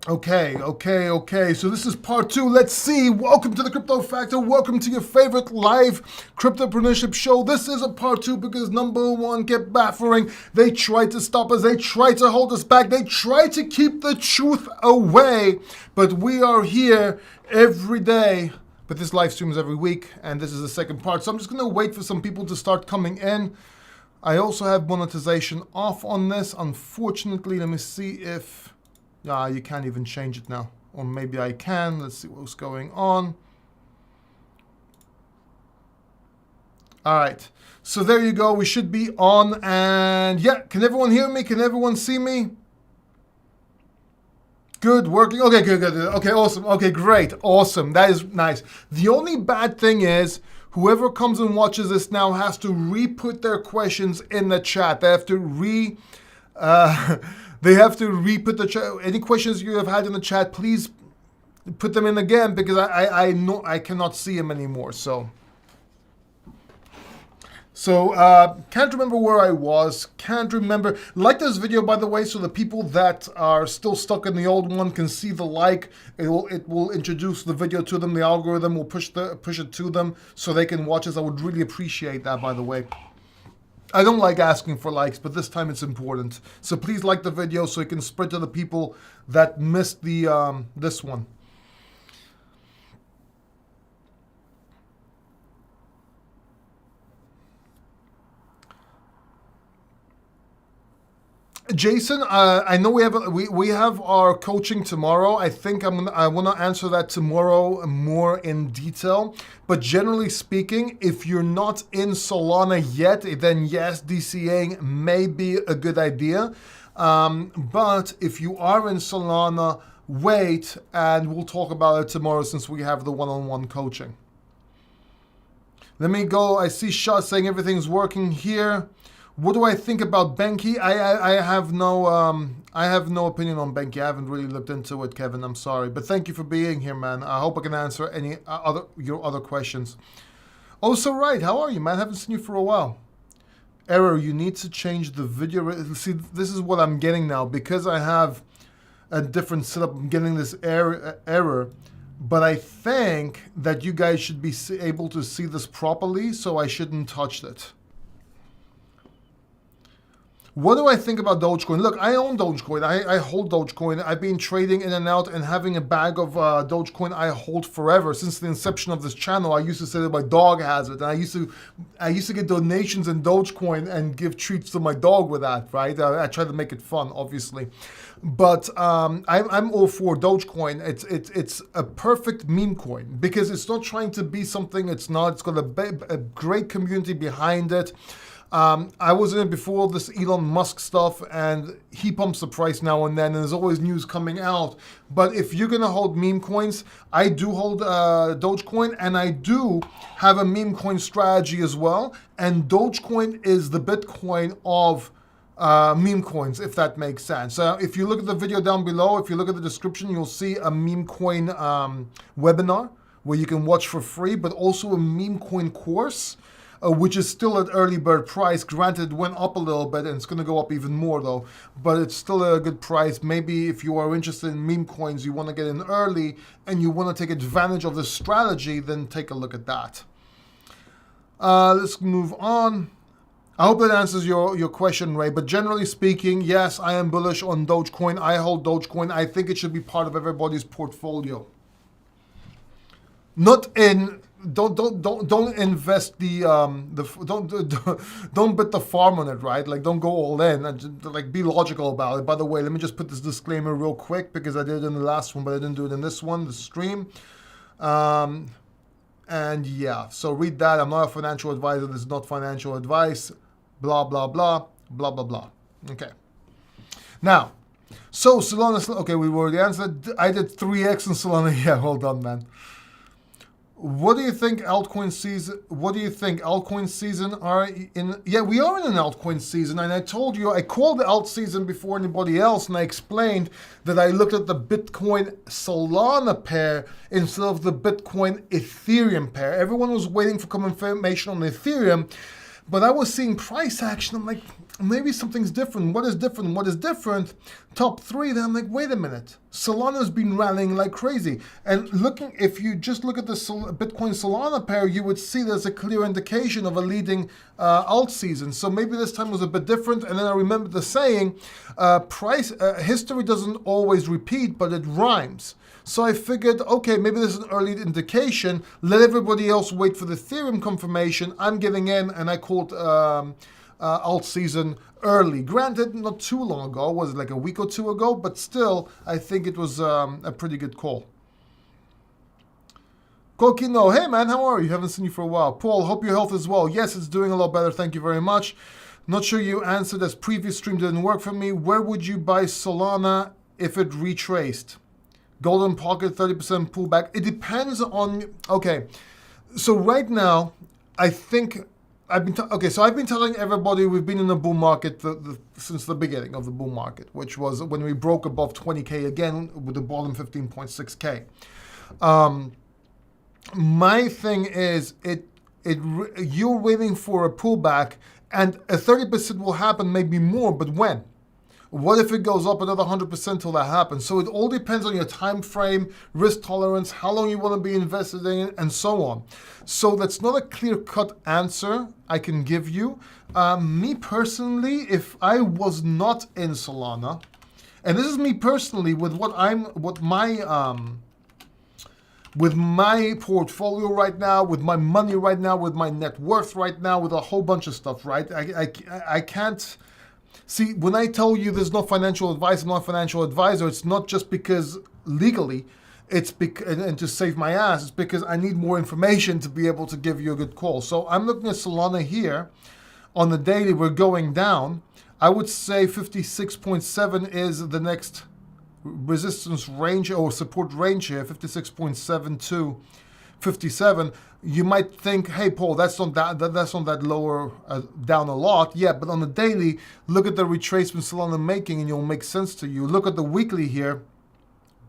Okay. So this is part 2. Let's see. Welcome to the Crypto Factor. Welcome to your favorite live cryptopreneurship show. This is a part 2 because number 1 kept baffling. They tried to stop us. They tried to hold us back. They tried to keep the truth away. But we are here every day. But this live stream is every week, and this is the second part. So I'm just going to wait for some people to start coming in. I also have monetization off on this. Unfortunately, let me see if... you can't even change it now. Or maybe I can. Let's see what's going on. All right. So there you go. We should be on. And yeah, can everyone hear me? Can everyone see me? Good, working. Okay, good. Okay, awesome. Okay, great. Awesome. That is nice. The only bad thing is whoever comes and watches this now has to re-put their questions in the chat. They have to they have to re-put the chat. Any questions you have had in the chat, please put them in again because I know I cannot see them anymore. So can't remember where I was. Can't remember. Like this video, by the way, so the people that are still stuck in the old one can see the like. It will introduce the video to them. The algorithm will push it to them so they can watch us. I would really appreciate that, by the way. I don't like asking for likes, but this time it's important. So please like the video so it can spread to the people that missed the this one. Jason, I know we have our coaching tomorrow. I think I want to answer that tomorrow more in detail. But generally speaking, if you're not in Solana yet, then yes, DCAing may be a good idea. But if you are in Solana, wait, and we'll talk about it tomorrow since we have the one-on-one coaching. Let me go. I see Shah saying everything's working here. What do I think about Benki? I have no opinion on Benki. I haven't really looked into it, Kevin. I'm sorry, but thank you for being here, man. I hope I can answer any your other questions. Oh, so right. How are you, man? Haven't seen you for a while. Error. You need to change the video. See, this is what I'm getting now because I have a different setup. I'm getting this error. But I think that you guys should be able to see this properly, so I shouldn't touch it. What do I think about Dogecoin? Look, I own Dogecoin. I hold Dogecoin. I've been trading in and out and having a bag of Dogecoin I hold forever. Since the inception of this channel, I used to say that my dog has it. And I used to get donations in Dogecoin and give treats to my dog with that, right? I try to make it fun, obviously. But I'm all for Dogecoin. It's a perfect meme coin because it's not trying to be something it's not. It's got a great community behind it. I was in it before this Elon Musk stuff, and he pumps the price now and then, and there's always news coming out. But if you're gonna hold meme coins, I do hold Dogecoin, and I do have a meme coin strategy as well. And Dogecoin is the Bitcoin of meme coins, if that makes sense. If you look at the video down below, if you look at the description, you'll see a meme coin webinar where you can watch for free, but also a meme coin course. Which is still at early bird price. Granted, it went up a little bit, and it's going to go up even more, though. But it's still a good price. Maybe if you are interested in meme coins, you want to get in early, and you want to take advantage of the strategy, then take a look at that. Let's move on. I hope that answers your question, Ray. But generally speaking, yes, I am bullish on Dogecoin. I hold Dogecoin. I think it should be part of everybody's portfolio. Not in... Don't invest don't bet the farm on it, right? Like, don't go all in. Like, be logical about it. By the way, let me just put this disclaimer real quick because I did it in the last one, but I didn't do it in this one, the stream. And yeah, so read that. I'm not a financial advisor. This is not financial advice. Blah blah blah blah blah blah. Okay. Now, so Solana. Okay, we already answered. I did 3x in Solana. Yeah, well done, man. What do you think altcoin season? What do you think altcoin season are in? Yeah, we are in an altcoin season, and I told you I called the alt season before anybody else, and I explained that I looked at the Bitcoin Solana pair instead of the Bitcoin Ethereum pair. Everyone was waiting for confirmation on Ethereum, But I was seeing price action. I'm like, maybe something's different. What is different? What is different? Top 3. Then I'm like, wait a minute. Solana's been rallying like crazy. And if you just look at the Bitcoin Solana pair, you would see there's a clear indication of a leading alt season. So maybe this time was a bit different. And then I remember the saying, history doesn't always repeat, but it rhymes. So I figured, okay, maybe this is an early indication. Let everybody else wait for the Ethereum confirmation. I'm getting in, and I called alt season early. Granted, not too long ago. Was it like a week or two ago? But still, I think it was a pretty good call. Kokino, hey man, how are you? Haven't seen you for a while. Paul, hope your health is well. Yes, it's doing a lot better. Thank you very much. Not sure you answered as previous stream didn't work for me. Where would you buy Solana if it retraced? Golden Pocket, 30% pullback. It depends on, okay. So right now, I think I've been telling everybody we've been in a bull market since the beginning of the bull market, which was when we broke above 20K again with the bottom 15.6K. My thing is, you're waiting for a pullback, and a 30% will happen, maybe more, but when? What if it goes up another 100% till that happens? So it all depends on your time frame, risk tolerance, how long you want to be invested in, and so on. So that's not a clear-cut answer I can give you. Me personally, if I was not in Solana, and this is me personally with my portfolio right now, with my money right now, with my net worth right now, with a whole bunch of stuff, right? I can't. See, when I tell you there's no financial advice, I'm not a financial advisor, it's not just because legally, and to save my ass, it's because I need more information to be able to give you a good call. So I'm looking at Solana here. On the daily, we're going down. I would say 56.7 is the next resistance range or support range here, 56.7 to 57. You might think, hey Paul, that's not that lower down a lot. Yeah, but on the daily, look at the retracement Solana making, and it'll make sense to you. Look at the weekly here.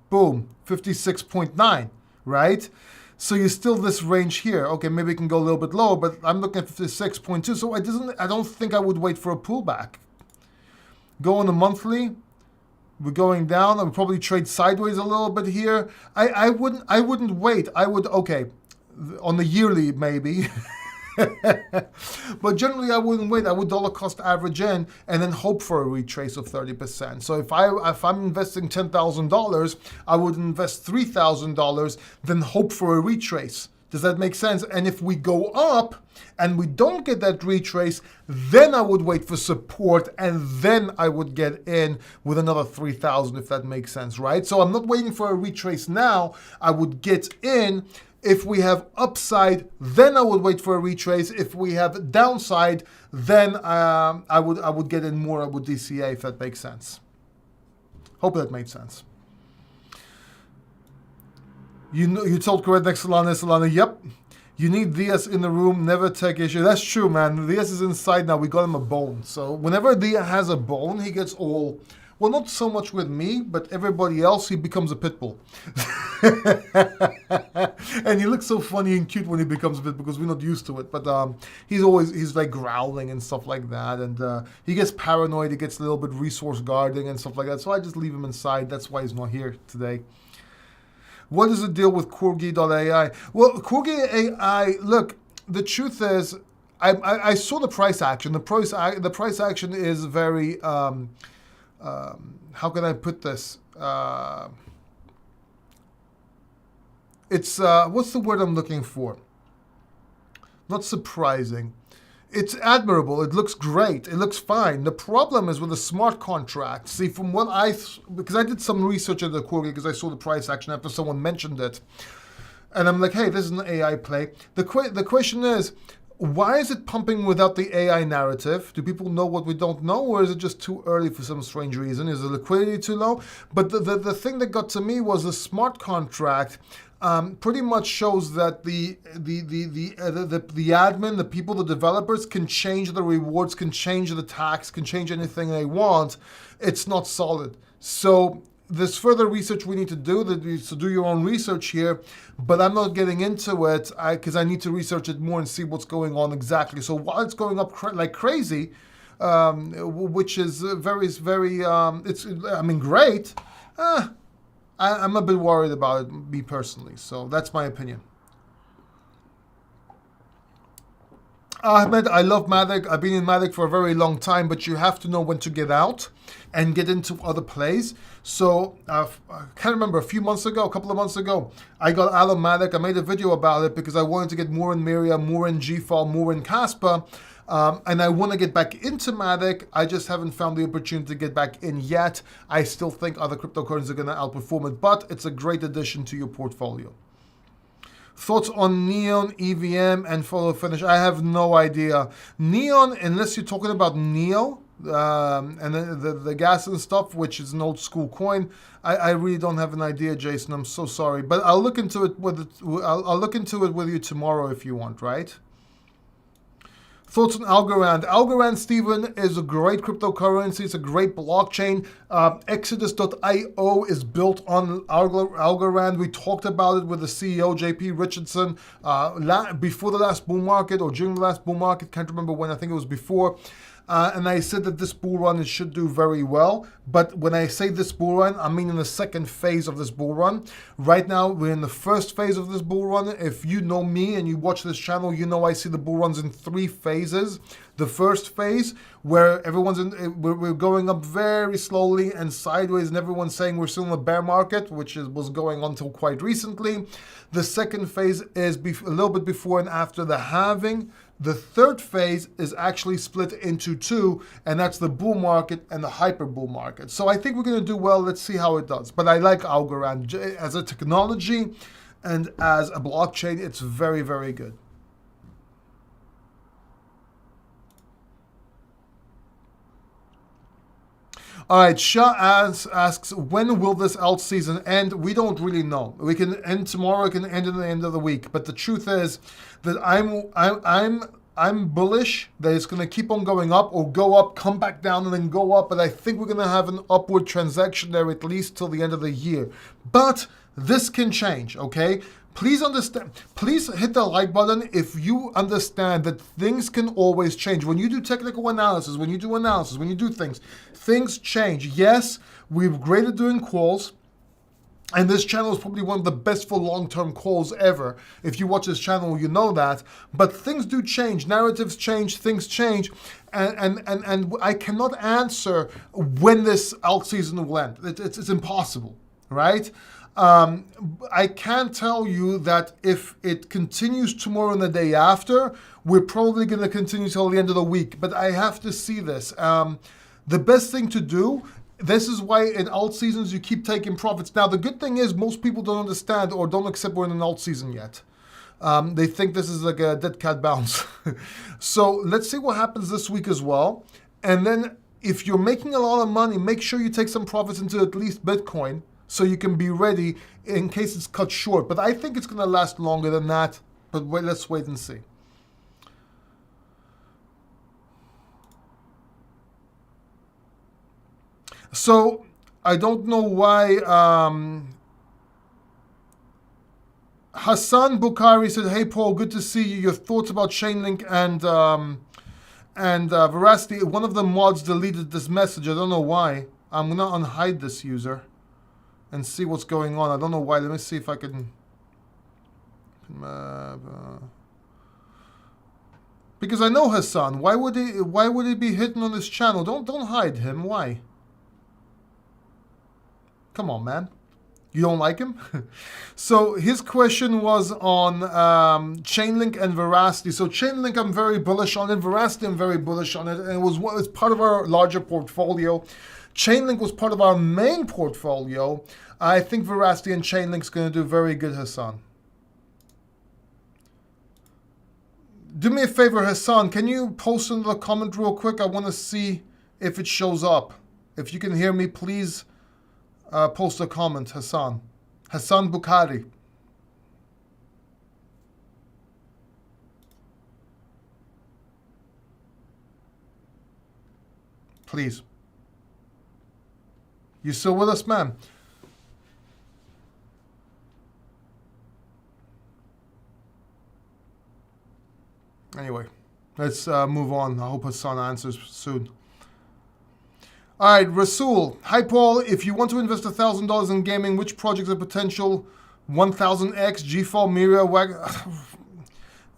Boom, 56.9, right? So you're still this range here. Okay, maybe it can go a little bit lower, but I'm looking at 56.2. So I don't think I would wait for a pullback. Go on the monthly. We're going down. I would probably trade sideways a little bit here. I wouldn't wait. I would, okay, on the yearly maybe. But generally I wouldn't wait. I would dollar cost average in and then hope for a retrace of 30%. So if I'm investing $10,000, I would invest $3,000, then hope for a retrace. Does that make sense? And if we go up and we don't get that retrace, then I would wait for support, and then I would get in with another 3,000, if that makes sense, right? So I'm not waiting for a retrace now. I would get in. If we have upside, then I would wait for a retrace. If we have downside, then I would get in more with DCA, if that makes sense. Hope that made sense. You told correct next Solana. Yep. You need Diaz in the room, never take issue. That's true, man. Diaz is inside now. We got him a bone. So whenever Diaz has a bone, he gets all, well, not so much with me, but everybody else, he becomes a pit bull. And he looks so funny and cute when he becomes a pit bull because we're not used to it. But he's like growling and stuff like that. And he gets paranoid. He gets a little bit resource guarding and stuff like that. So I just leave him inside. That's why he's not here today. What is the deal with Corgi.ai? Well, Corgi.ai, look, the truth is, I saw the price action. The price action is very, how can I put this? It's, what's the word I'm looking for? Not surprising. It's admirable. It looks great. It looks fine. The problem is with the smart contract. See, from what because I did some research at the Corgi because I saw the price action after someone mentioned it. And I'm like, hey, this is an AI play. The question is, why is it pumping without the AI narrative? Do people know what we don't know, or is it just too early for some strange reason? Is the liquidity too low? But the thing that got to me was the smart contract pretty much shows that the admin, the people, the developers can change the rewards, can change the tax, can change anything they want. It's not solid. So there's further research we need to do. That you to do your own research here, but I'm not getting into it because I need to research it more and see what's going on exactly. So while it's going up like crazy, which is very, it's great. I'm a bit worried about it, me personally. So that's my opinion. Ahmed, I love Matic. I've been in Matic for a very long time, but you have to know when to get out and get into other plays. So I can't remember, a couple of months ago, I got out of Matic. I made a video about it because I wanted to get more in Miriam, more in GFAL, more in Caspa. And I want to get back into Matic. I just haven't found the opportunity to get back in yet. I still think other cryptocurrencies are going to outperform it, but it's a great addition to your portfolio. Thoughts on Neon, EVM, and follow finish? I have no idea. Neon, unless you're talking about Neo, and the gas and stuff, which is an old school coin, I really don't have an idea, Jason. I'm so sorry, but I'll look into it I'll look into it with you tomorrow if you want, right? Thoughts on Algorand? Algorand, Stephen, is a great cryptocurrency. It's a great blockchain. Exodus.io is built on Algorand. We talked about it with the CEO, JP Richardson, before the last bull market or during the last bull market. Can't remember when. I think it was before. And I said that this bull run, it should do very well. But when I say this bull run, I mean in the second phase of this bull run. Right now, we're in the first phase of this bull run. If you know me and you watch this channel, you know I see the bull runs in 3 phases. The first phase, where we're going up very slowly and sideways, and everyone's saying we're still in a bear market, which was going on till quite recently. The second phase is a little bit before and after the halving. The third phase is actually split into 2, and that's the bull market and the hyper bull market. So I think we're going to do well. Let's see how it does. But I like Algorand as a technology and as a blockchain. It's very, very good. All right, Shah asks, when will this alt season end? We don't really know. We can end tomorrow. It can end at the end of the week. But the truth is that I'm bullish that it's going to keep on going up or go up, come back down, and then go up. But I think we're going to have an upward transaction there at least till the end of the year. But this can change, okay? Please understand, please hit the like button if you understand that things can always change. When you do technical analysis, when you do things change. Yes, we're great at doing calls, and this channel is probably one of the best for long-term calls ever. If you watch this channel, you know that. But things do change, narratives change, things change, and I cannot answer when this alt season will end. It's impossible, right? I can tell you that if it continues tomorrow and the day after, we're probably going to continue till the end of the week. But I have to see this. The best thing to do, this is why in alt seasons you keep taking profits. Now, the good thing is most people don't understand or don't accept we're in an alt season yet. They think this is like a dead cat bounce. So let's see what happens this week as well. And then if you're making a lot of money, make sure you take some profits into at least Bitcoin, so you can be ready in case it's cut short. But I think it's going to last longer than that. But let's wait and see. So I don't know why Hassan Bukhari said, "Hey Paul, good to see you. Your thoughts about Chainlink and Veracity." One of the mods deleted this message. I don't know why. I'm going to unhide this user and see what's going on. I don't know why. Let me see if I can. Because I know Hassan. Why would he be hidden on this channel? Don't hide him. Why? Come on, man. You don't like him? So his question was on Chainlink and Veracity. So Chainlink, I'm very bullish on it. Veracity, I'm very bullish on it. And it was part of our larger portfolio. Chainlink was part of our main portfolio. I think Veracity and Chainlink's going to do very good, Hassan. Do me a favor, Hassan. Can you post in the comment real quick? I want to see if it shows up. If you can hear me, please post a comment, Hassan. Hassan Bukhari. Please. You still with us, man? Anyway, let's move on. I hope Hassan answers soon. All right, Rasul. Hi, Paul. If you want to invest $1,000 in gaming, which projects are potential 1000x, GFall, Miria,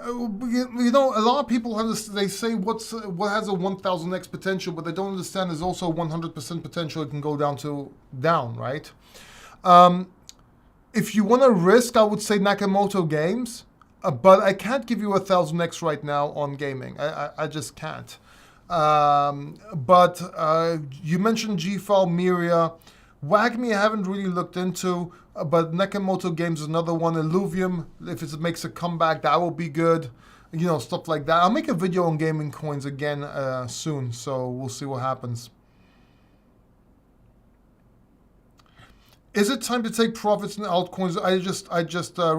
you know, a lot of people have this, they say what has a 1000x potential, but they don't understand there's also 100% potential. It can go down, right? If you want to risk, I would say Nakamoto Games, but I can't give you 1000x right now on gaming. I just can't. But you mentioned GFall, Miria, WAGMI I haven't really looked into, but Nakamoto Games is another one. Illuvium, if it makes a comeback, that will be good. You know, stuff like that. I'll make a video on gaming coins again soon, so we'll see what happens. Is it time to take profits in altcoins?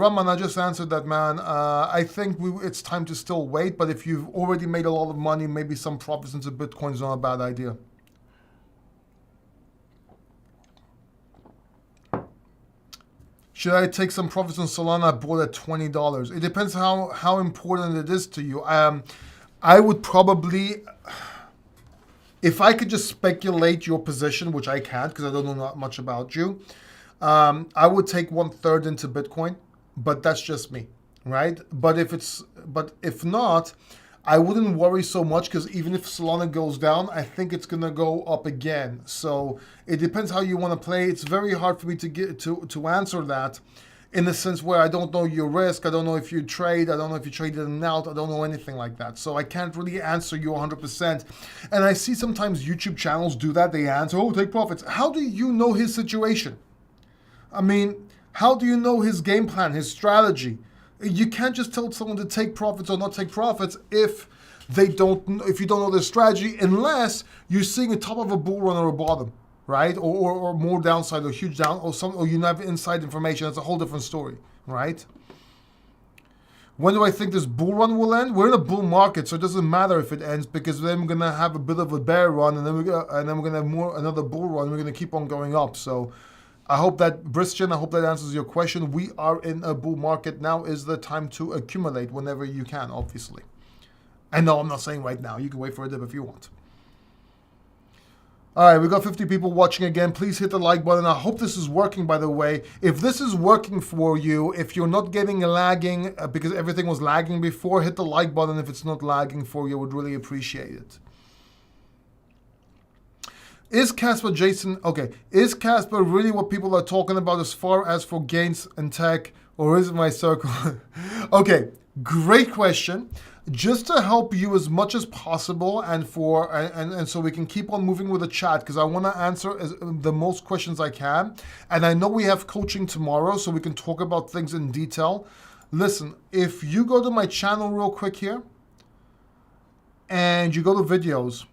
Raman, I just answered that, man. I think it's time to still wait, but if you've already made a lot of money, maybe some profits into Bitcoin is not a bad idea. Should I take some profits on Solana I bought at $20? It depends how important it is to you. I would probably, if I could just speculate your position, which I can't because I don't know not much about you, I would take 1/3 into Bitcoin, but that's just me, right? But if not, I wouldn't worry so much because even if Solana goes down, I think it's gonna go up again. So it depends how you want to play. It's very hard for me to get to answer that, in the sense where I don't know your risk. I don't know if you trade. I don't know if you traded in and out. I don't know anything like that. So I can't really answer you 100%. And I see sometimes YouTube channels do that. They answer, oh, take profits. How do you know his situation? I mean, how do you know his game plan, his strategy? You can't just tell someone to take profits or not take profits if you don't know their strategy, unless you're seeing a top of a bull run or a bottom, right? Or more downside or huge down or you have inside information. That's a whole different story, right? When do I think this bull run will end? We're in a bull market, so it doesn't matter if it ends, because then we're gonna have a bit of a bear run, and then we're gonna have another bull run. We're gonna keep on going up. So I hope that, Bristian, I hope that answers your question. We are in a bull market. Now is the time to accumulate whenever you can, obviously. And no, I'm not saying right now. You can wait for a dip if you want. All right, we got 50 people watching again. Please hit the like button. I hope this is working, by the way. If this is working for you, if you're not getting lagging, because everything was lagging before, hit the like button if it's not lagging for you. I would really appreciate it. Is Casper really what people are talking about as far as for gains in tech, or is it my circle? Okay, great question. Just to help you as much as possible, and so we can keep on moving with the chat, because I want to answer the most questions I can. And I know we have coaching tomorrow, so we can talk about things in detail. Listen, if you go to my channel real quick here, and you go to videos,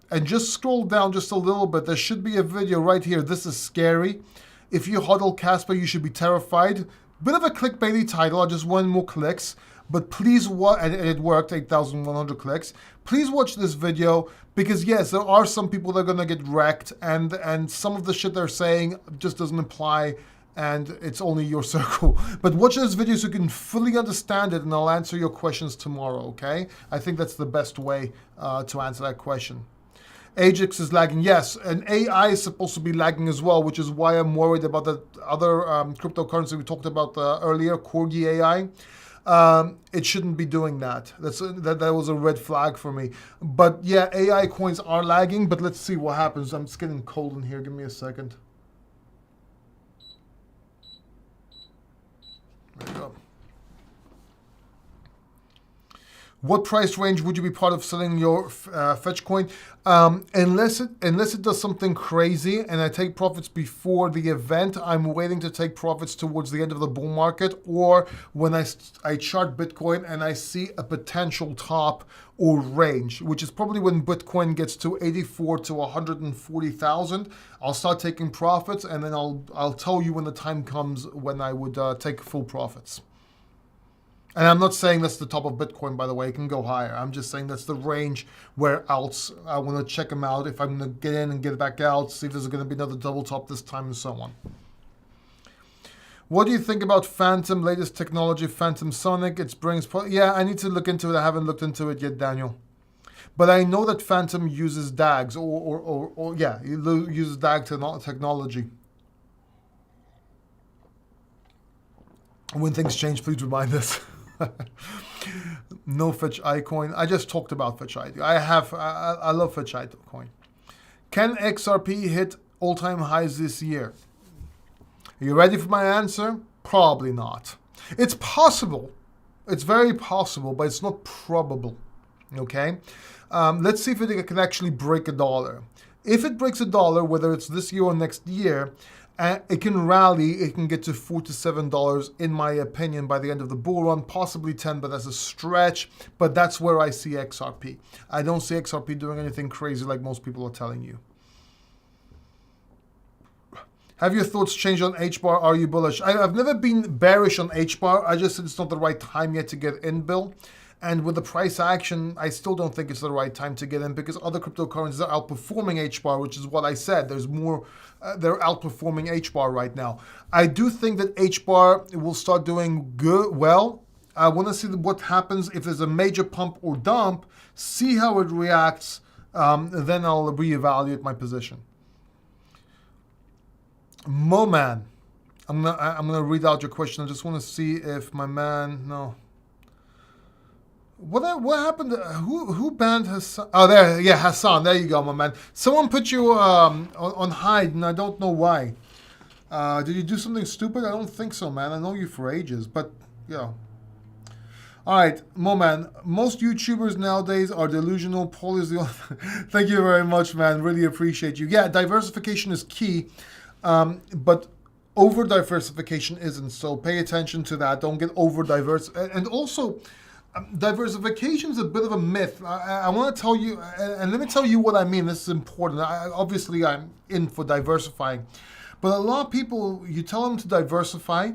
and just scroll down just a little bit, there should be a video right here. This is scary. If you hodl Casper, you should be terrified. Bit of a clickbaity title. I just wanted more clicks. But please watch, and it worked, 8,100 clicks. Please watch this video, because yes, there are some people that are gonna get wrecked, and some of the shit they're saying just doesn't apply, and it's only your circle. But watch this video so you can fully understand it, and I'll answer your questions tomorrow, okay? I think that's the best way to answer that question. Ajax is lagging, yes, and AI is supposed to be lagging as well, which is why I'm worried about the other cryptocurrency we talked about earlier, Corgi AI. It shouldn't be doing that. That was a red flag for me. But yeah, AI coins are lagging, but let's see what happens. I'm just getting cold in here. Give me a second. There you go. What price range would you be part of selling your fetch coin? Unless it does something crazy and I take profits before the event, I'm waiting to take profits towards the end of the bull market, or when I chart Bitcoin and I see a potential top or range, which is probably when Bitcoin gets to 84 to 140,000. I'll start taking profits, and then I'll tell you when the time comes when I would take full profits. And I'm not saying that's the top of Bitcoin, by the way. It can go higher. I'm just saying that's the range where alts, I want to check them out. If I'm going to get in and get back out, see if there's going to be another double top this time, and so on. What do you think about Phantom, latest technology, Phantom Sonic? It brings... Yeah, I need to look into it. I haven't looked into it yet, Daniel. But I know that Phantom uses DAGs, or yeah, it uses DAG technology. When things change, please remind us. No Fetch iCoin. I just talked about Fetch iCoin. I love Fetch iCoin. Can XRP hit all-time highs this year? Are you ready for my answer? Probably not. It's possible. It's very possible, but it's not probable. Okay? Let's see if it can actually break $1. If it breaks $1, whether it's this year or next year, it can rally. It can get to $4 to $7, in my opinion, by the end of the bull run. Possibly 10, but that's a stretch. But that's where I see XRP. I don't see XRP doing anything crazy like most people are telling you. Have your thoughts changed on H-bar? Are you bullish? I've never been bearish on H-bar. I just said it's not the right time yet to get in, Bill. And with the price action, I still don't think it's the right time to get in because other cryptocurrencies are outperforming H-bar, which is what I said. There's more, they're outperforming H-bar right now. I do think that H-bar will start doing well. I want to see what happens if there's a major pump or dump, see how it reacts, then I'll reevaluate my position. Moman, I'm gonna read out your question. I just want to see if my man, no. What happened? Who banned Hassan? Oh, there, yeah, Hassan. There you go, my man. Someone put you on hide, and I don't know why. Did you do something stupid? I don't think so, man. I know you for ages, but yeah. All right, Moman. Most YouTubers nowadays are delusional. Paul is the only. Thank you very much, man. Really appreciate you. Yeah, diversification is key. But over diversification isn't, so pay attention to that. Don't get over diverse. And also, diversification is a bit of a myth. I want to tell you, and let me tell you what I mean. This is important. Obviously, I'm in for diversifying, but a lot of people, you tell them to diversify,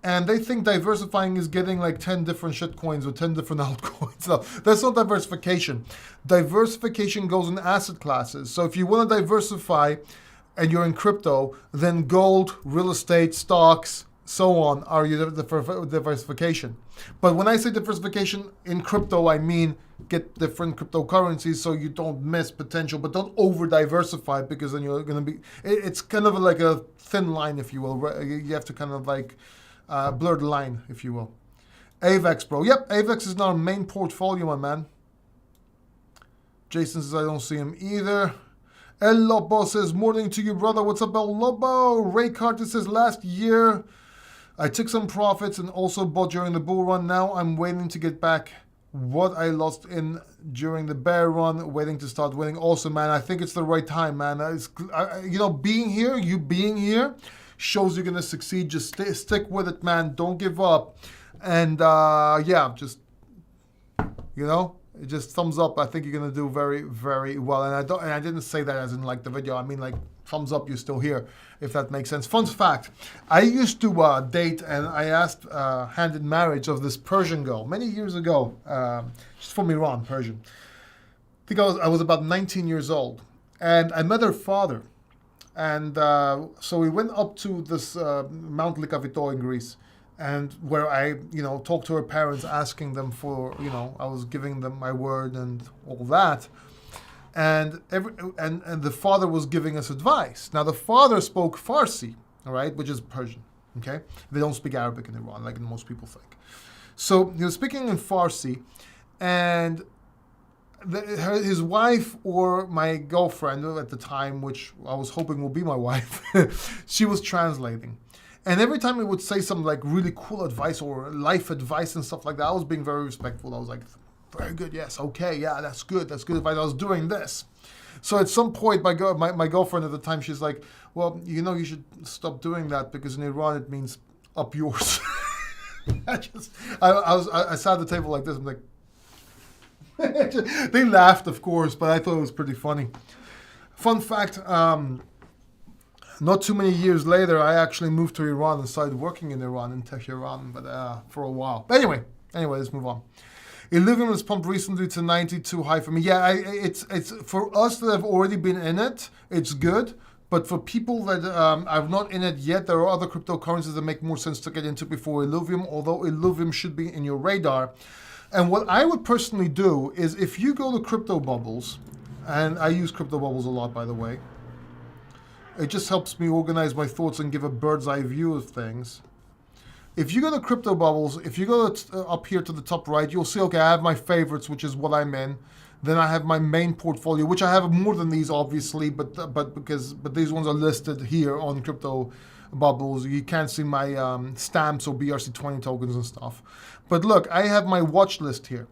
and they think diversifying is getting like 10 different shitcoins or 10 different altcoins. No, that's not diversification. Diversification goes in asset classes. So if you want to diversify, and you're in crypto, then gold, real estate, stocks, so on are your diversification. But when I say diversification in crypto, I mean get different cryptocurrencies so you don't miss potential, but don't over diversify because then you're going to be, it's kind of like a thin line, if you will. You have to kind of like blur the line, if you will. AVEX, bro. Yep, AVEX is now our main portfolio, my man. Jason says I don't see him either. El Lobo says, morning to you, brother. What's up, El Lobo? Ray Carter says, last year I took some profits and also bought during the bull run. Now I'm waiting to get back what I lost in during the bear run, waiting to start winning. Also, man, I think it's the right time, man. You know, being here shows you're going to succeed. Just stick with it, man. Don't give up. And yeah, just, you know, just thumbs up. I think you're gonna do very, very well. And I didn't say that as in like the video. I mean like thumbs up. You're still here, if that makes sense. Fun fact: I used to date, and I asked hand in marriage of this Persian girl many years ago. She's from Iran, Persian. I think I was about 19 years old, and I met her father, and so we went up to this Mount Likavito in Greece. And where I, you know, talked to her parents, asking them for, you know, I was giving them my word and all that. And the father was giving us advice. Now, the father spoke Farsi, all right, which is Persian, okay? They don't speak Arabic in Iran, like most people think. So he was speaking in Farsi, and his wife, or my girlfriend at the time, which I was hoping will be my wife, she was translating. And every time he would say some like really cool advice or life advice and stuff like that, I was being very respectful. I was like, very good, yes, okay, yeah, that's good advice. I was doing this. So at some point, my girlfriend at the time, she's like, well, you know, you should stop doing that because in Iran it means up yours. I sat at the table like this. I'm like, they laughed, of course, but I thought it was pretty funny. Fun fact. Not too many years later, I actually moved to Iran and started working in Iran, in Tehran, but for a while. But anyway, let's move on. Illuvium was pumped recently to 90, too high for me. Yeah, it's for us that have already been in it, it's good, But for people that are not in it yet, there are other cryptocurrencies that make more sense to get into before Illuvium, although Illuvium should be in your radar. And what I would personally do is if you go to Crypto Bubbles, and I use Crypto Bubbles a lot, by the way. It just helps me organize my thoughts and give a bird's eye view of things. If you go to Crypto Bubbles, if you go up here to the top right, you'll see, okay, I have my favorites, which is what I'm in. Then I have my main portfolio, which I have more than these, obviously, but these ones are listed here on Crypto Bubbles. You can't see my stamps or BRC20 tokens and stuff. But look, I have my watch list here.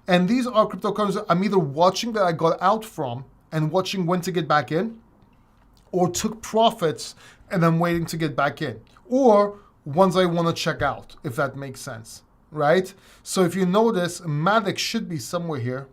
And these are cryptocurrencies I'm either watching that I got out from and watching when to get back in, or took profits and I'm waiting to get back in, or ones I want to check out, if that makes sense, right? So if you notice, Matic should be somewhere here.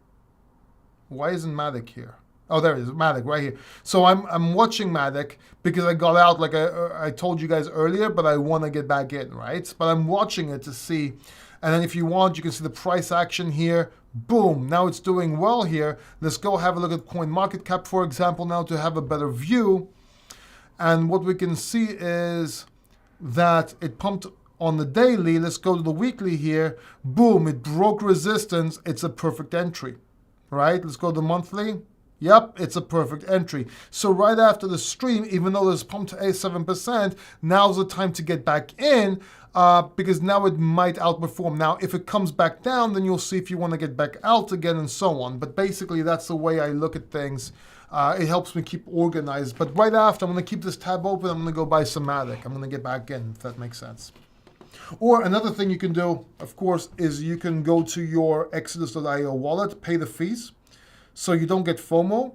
Why isn't Matic here? Oh, there it is, Matic right here. So I'm watching Matic because I got out, like I told you guys earlier, but I want to get back in, right? But I'm watching it to see. And then if you want, you can see the price action here. Boom, now it's doing well here. Let's go have a look at CoinMarketCap, for example, now to have a better view. And what we can see is that it pumped on the daily. Let's go to the weekly here. Boom, it broke resistance. It's a perfect entry, right? Let's go to the monthly. Yep, it's a perfect entry. So right after the stream, even though there's pumped to 7%, now's the time to get back in because now it might outperform. Now, if it comes back down, then you'll see if you want to get back out again and so on. But basically, that's the way I look at things. It helps me keep organized. But right after, I'm going to keep this tab open. I'm going to go buy some Matic. I'm going to get back in, if that makes sense. Or another thing you can do, of course, is you can go to your Exodus.io wallet, pay the fees, so you don't get FOMO.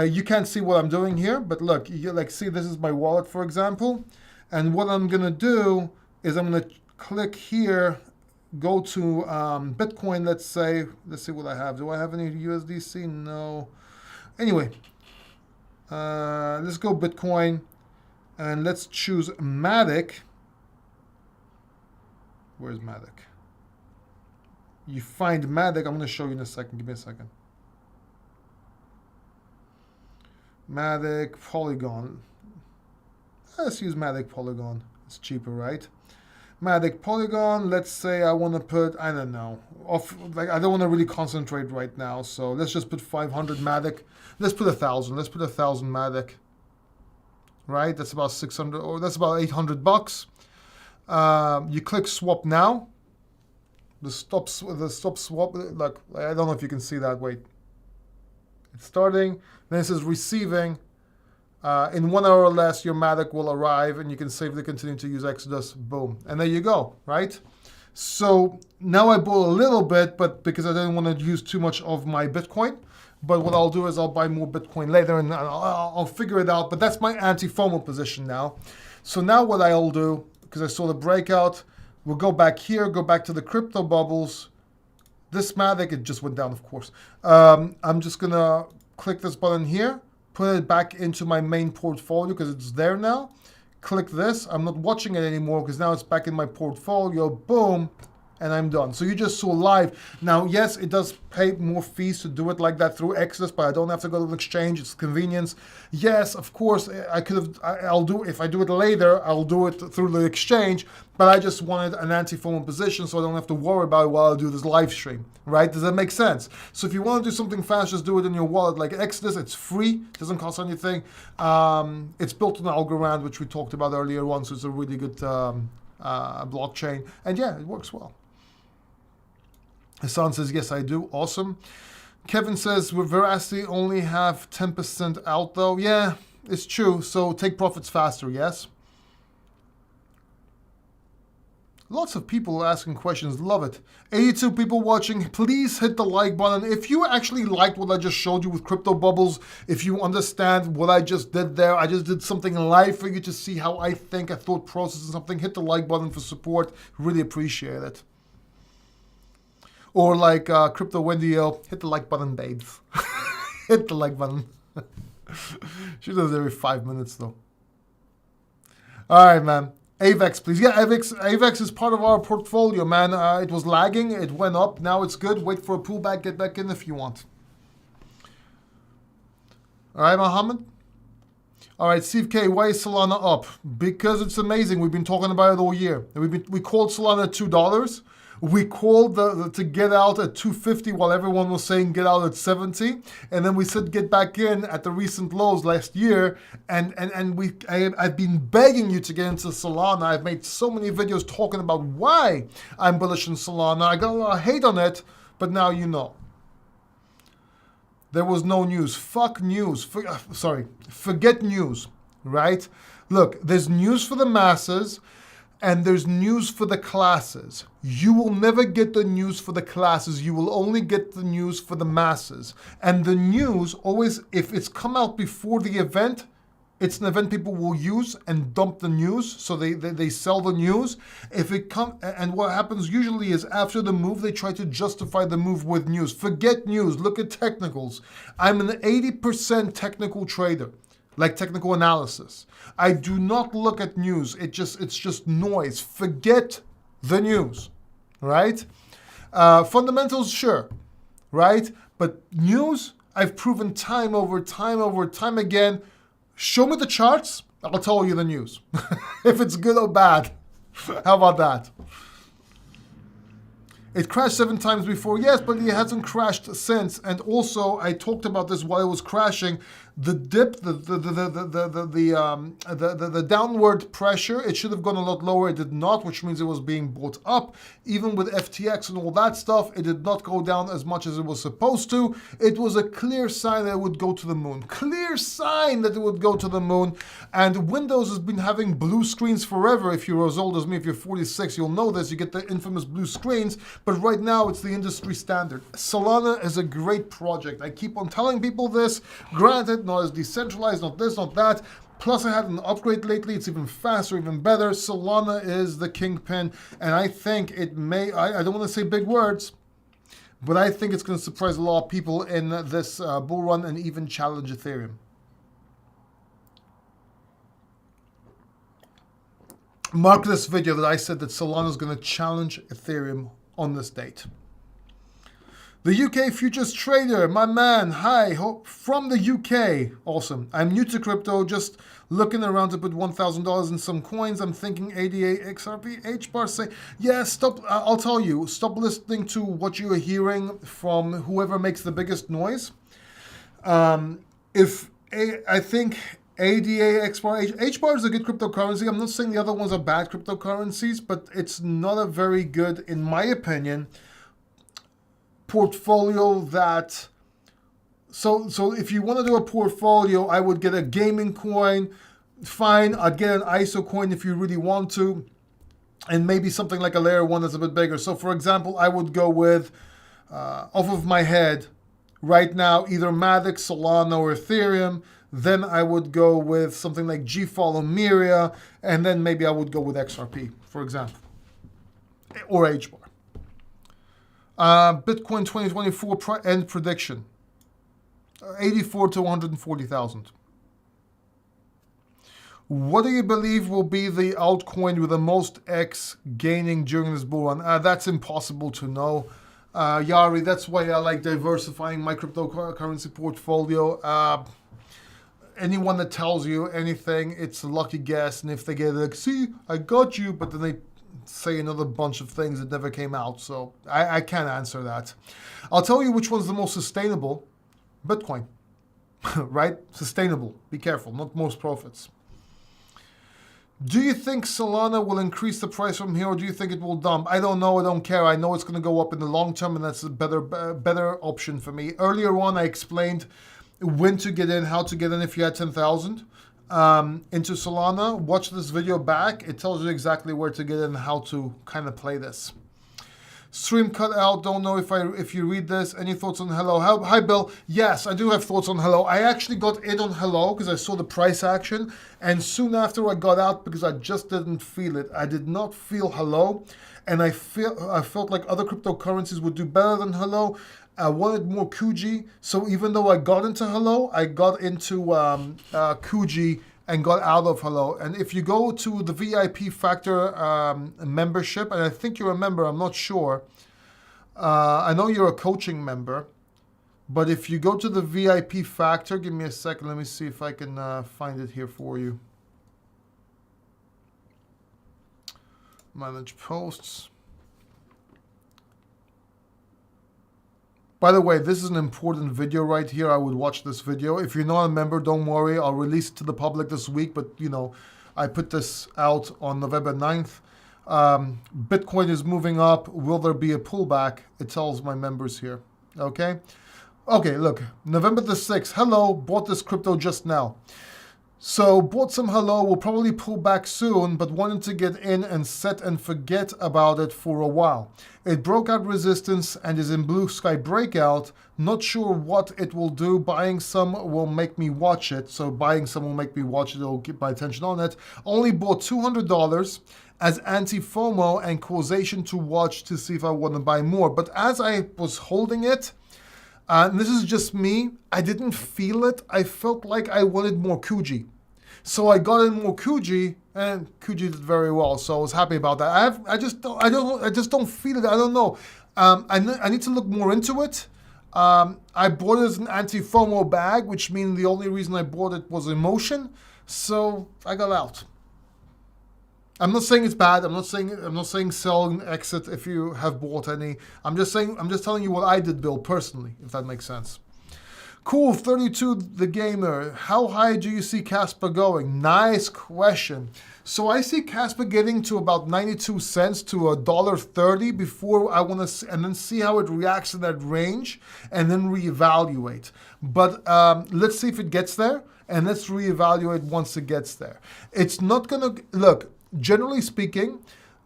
You can't see what I'm doing here, but look, you like see this is my wallet, for example. And what I'm going to do is I'm going to click here, go to Bitcoin, let's say. Let's see what I have. Do I have any USDC? No. Anyway, let's go Bitcoin, and let's choose Matic. Where's Matic? You find Matic. I'm going to show you in a second. Give me a second. Matic Polygon. Let's use Matic Polygon. It's cheaper, right? Matic Polygon. Let's say I want to put, I don't know, like I don't want to really concentrate right now. So let's just put 500 Matic. Let's put 1,000. Let's put 1,000 Matic. Right? That's about 600, or that's about $800. You click swap now. The stop swap. Look, I don't know if you can see that. Wait. It's starting. Then it says receiving. In 1 hour or less, your Matic will arrive, and you can safely continue to use Exodus. Boom. And there you go, right? So now I bought a little bit, but because I didn't want to use too much of my Bitcoin. But what I'll do is I'll buy more Bitcoin later, and I'll figure it out. But that's my anti-FOMO position now. So now what I'll do, because I saw the breakout, we'll go back here, go back to the Crypto Bubbles. This Matic, it just went down, of course. I'm just going to click this button here, put it back into my main portfolio because it's there now. Click this. I'm not watching it anymore because now it's back in my portfolio. Boom. And I'm done. So you just saw live. Now, yes, it does pay more fees to do it like that through Exodus, but I don't have to go to the exchange. It's convenience. Yes, of course, I'll do, if I do it later, I'll do it through the exchange, but I just wanted an anti-FOMO position so I don't have to worry about it while I do this live stream, right? Does that make sense? So if you want to do something fast, just do it in your wallet like Exodus. It's free, doesn't cost anything. It's built on Algorand, which we talked about earlier on, so it's a really good blockchain. And yeah, it works well. Hassan says, yes, I do. Awesome. Kevin says, with Veracity only have 10% out, though. Yeah, it's true. So take profits faster, yes? Lots of people asking questions. Love it. 82 people watching. Please hit the like button. If you actually liked what I just showed you with Crypto Bubbles, if you understand what I just did there, I just did something live for you to see how I think, a thought process and something, hit the like button for support. Really appreciate it. Or like Crypto Wendy, hit the like button, babes. Hit the like button. She does it every 5 minutes, though. All right, man. AVEX, please. Yeah, AVEX is part of our portfolio, man. It was lagging. It went up. Now it's good. Wait for a pullback. Get back in if you want. All right, Mohammed? All right, Steve K, why is Solana up? Because it's amazing. We've been talking about it all year. We called Solana at $2. We called to get out at 250 while everyone was saying get out at 70, and then we said get back in at the recent lows last year. I've been begging you to get into Solana. I've made so many videos talking about why I'm bullish in Solana. I got a lot of hate on it, but now you know. There was no news. Fuck news. Forget news, right? Look, there's news for the masses and there's news for the classes. You will never get the news for the classes. You will only get the news for the masses. And the news always, if it's come out before the event, it's an event people will use and dump the news, so they sell the news. And what happens usually is after the move, they try to justify the move with news. Forget news, look at technicals. I'm an 80% technical trader, like technical analysis. I do not look at news, it's just noise. Forget the news, right? Fundamentals, sure, right? But news, I've proven time over time again. Show me the charts, I'll tell you the news. If it's good or bad. How about that? It crashed 7 times before, yes, but it hasn't crashed since. And also, I talked about this while it was crashing. The dip, the downward pressure, it should have gone a lot lower. It did not, which means it was being bought up. Even with FTX and all that stuff, it did not go down as much as it was supposed to. It was a clear sign that it would go to the moon. Clear sign that it would go to the moon. And Windows has been having blue screens forever. If you're as old as me, if you're 46, you'll know this. You get the infamous blue screens. But right now, it's the industry standard. Solana is a great project. I keep on telling people this. Granted, not as decentralized, not this, not that. Plus, I had an upgrade lately. It's even faster, even better. Solana is the kingpin, and I think it may, I don't want to say big words, but I think it's going to surprise a lot of people in this bull run and even challenge Ethereum. Mark this video that I said that Solana is going to challenge Ethereum on this date. The UK futures trader, my man, hi, from the UK. Awesome. I'm new to crypto, just looking around to put $1,000 in some coins. I'm thinking ADA, XRP, HBAR, say, yeah, stop, I'll tell you, stop listening to what you are hearing from whoever makes the biggest noise. I think ADA, XBAR, HBAR is a good cryptocurrency. I'm not saying the other ones are bad cryptocurrencies, but it's not a very good, in my opinion, portfolio that, so if you want to do a portfolio, I would get a gaming coin, fine, I'd get an ISO coin if you really want to, and maybe something like a layer 1 that's a bit bigger. So for example, I would go with, off of my head, right now, either Matic, Solana, or Ethereum. Then I would go with something like GFOL or Miria, and then maybe I would go with XRP, for example, or HBAR. Bitcoin 2024 end prediction, 84 to 140,000. What do you believe will be the altcoin with the most X gaining during this bull run? That's impossible to know. Yari, that's why I like diversifying my cryptocurrency portfolio. Anyone that tells you anything, it's a lucky guess. And if they get like, see, I got you, but then they say another bunch of things that never came out. So I can't answer that. I'll tell you which one's the most sustainable. Bitcoin, right? Sustainable. Be careful, not most profits. Do you think Solana will increase the price from here, or do you think it will dump? I don't know. I don't care. I know it's going to go up in the long term, and that's a better option for me. Earlier on, I explained when to get in, how to get in if you had 10,000 into Solana. Watch this video back. It tells you exactly where to get in and how to kind of play this. Stream cut out. Don't know if you read this. Any thoughts on Hello? Hi, Bill. Yes, I do have thoughts on Hello. I actually got in on Hello because I saw the price action, and soon after I got out because I just didn't feel it. I did not feel Hello, and I felt like other cryptocurrencies would do better than Hello. I wanted more Kuji, so even though I got into Hello, I got into Kuji and got out of Hello. And if you go to the VIP Factor membership, and I think you're a member, I'm not sure. I know you're a coaching member. But if you go to the VIP factor, give me a second. Let me see if I can find it here for you. Manage posts. By the way, this is an important video right here. I would watch this video. If you're not a member, don't worry. I'll release it to the public this week. But, you know, I put this out on November 9th. Bitcoin is moving up. Will there be a pullback? It tells my members here. Okay? Okay, look. November the 6th. Hello. Bought this crypto just now. So bought some hello, will probably pull back soon, but wanted to get in and set and forget about it for a while. It broke out resistance and is in blue sky breakout. Not sure what it will do. Buying some will make me watch it. So buying some will make me watch it. It'll get my attention on it. Only bought $200 as anti-FOMO and causation to watch to see if I want to buy more. But as I was holding it, and this is just me, I didn't feel it. I felt like I wanted more Kuji. So I got in more Kuji, and Kuji did very well. So I was happy about that. I just don't feel it. I don't know. I need to look more into it. I bought it as an anti-FOMO bag, which means the only reason I bought it was emotion. So I got out. I'm not saying it's bad. I'm not saying sell and exit if you have bought any. I'm just telling you what I did, Bill, personally, if that makes sense. Cool, 32 the gamer. How high do you see Casper going? Nice question. So I see Casper getting to about 92 cents to $1.30 before I want to, and then see how it reacts in that range, and then reevaluate. But let's see if it gets there, and let's reevaluate once it gets there. It's not gonna look. Generally speaking,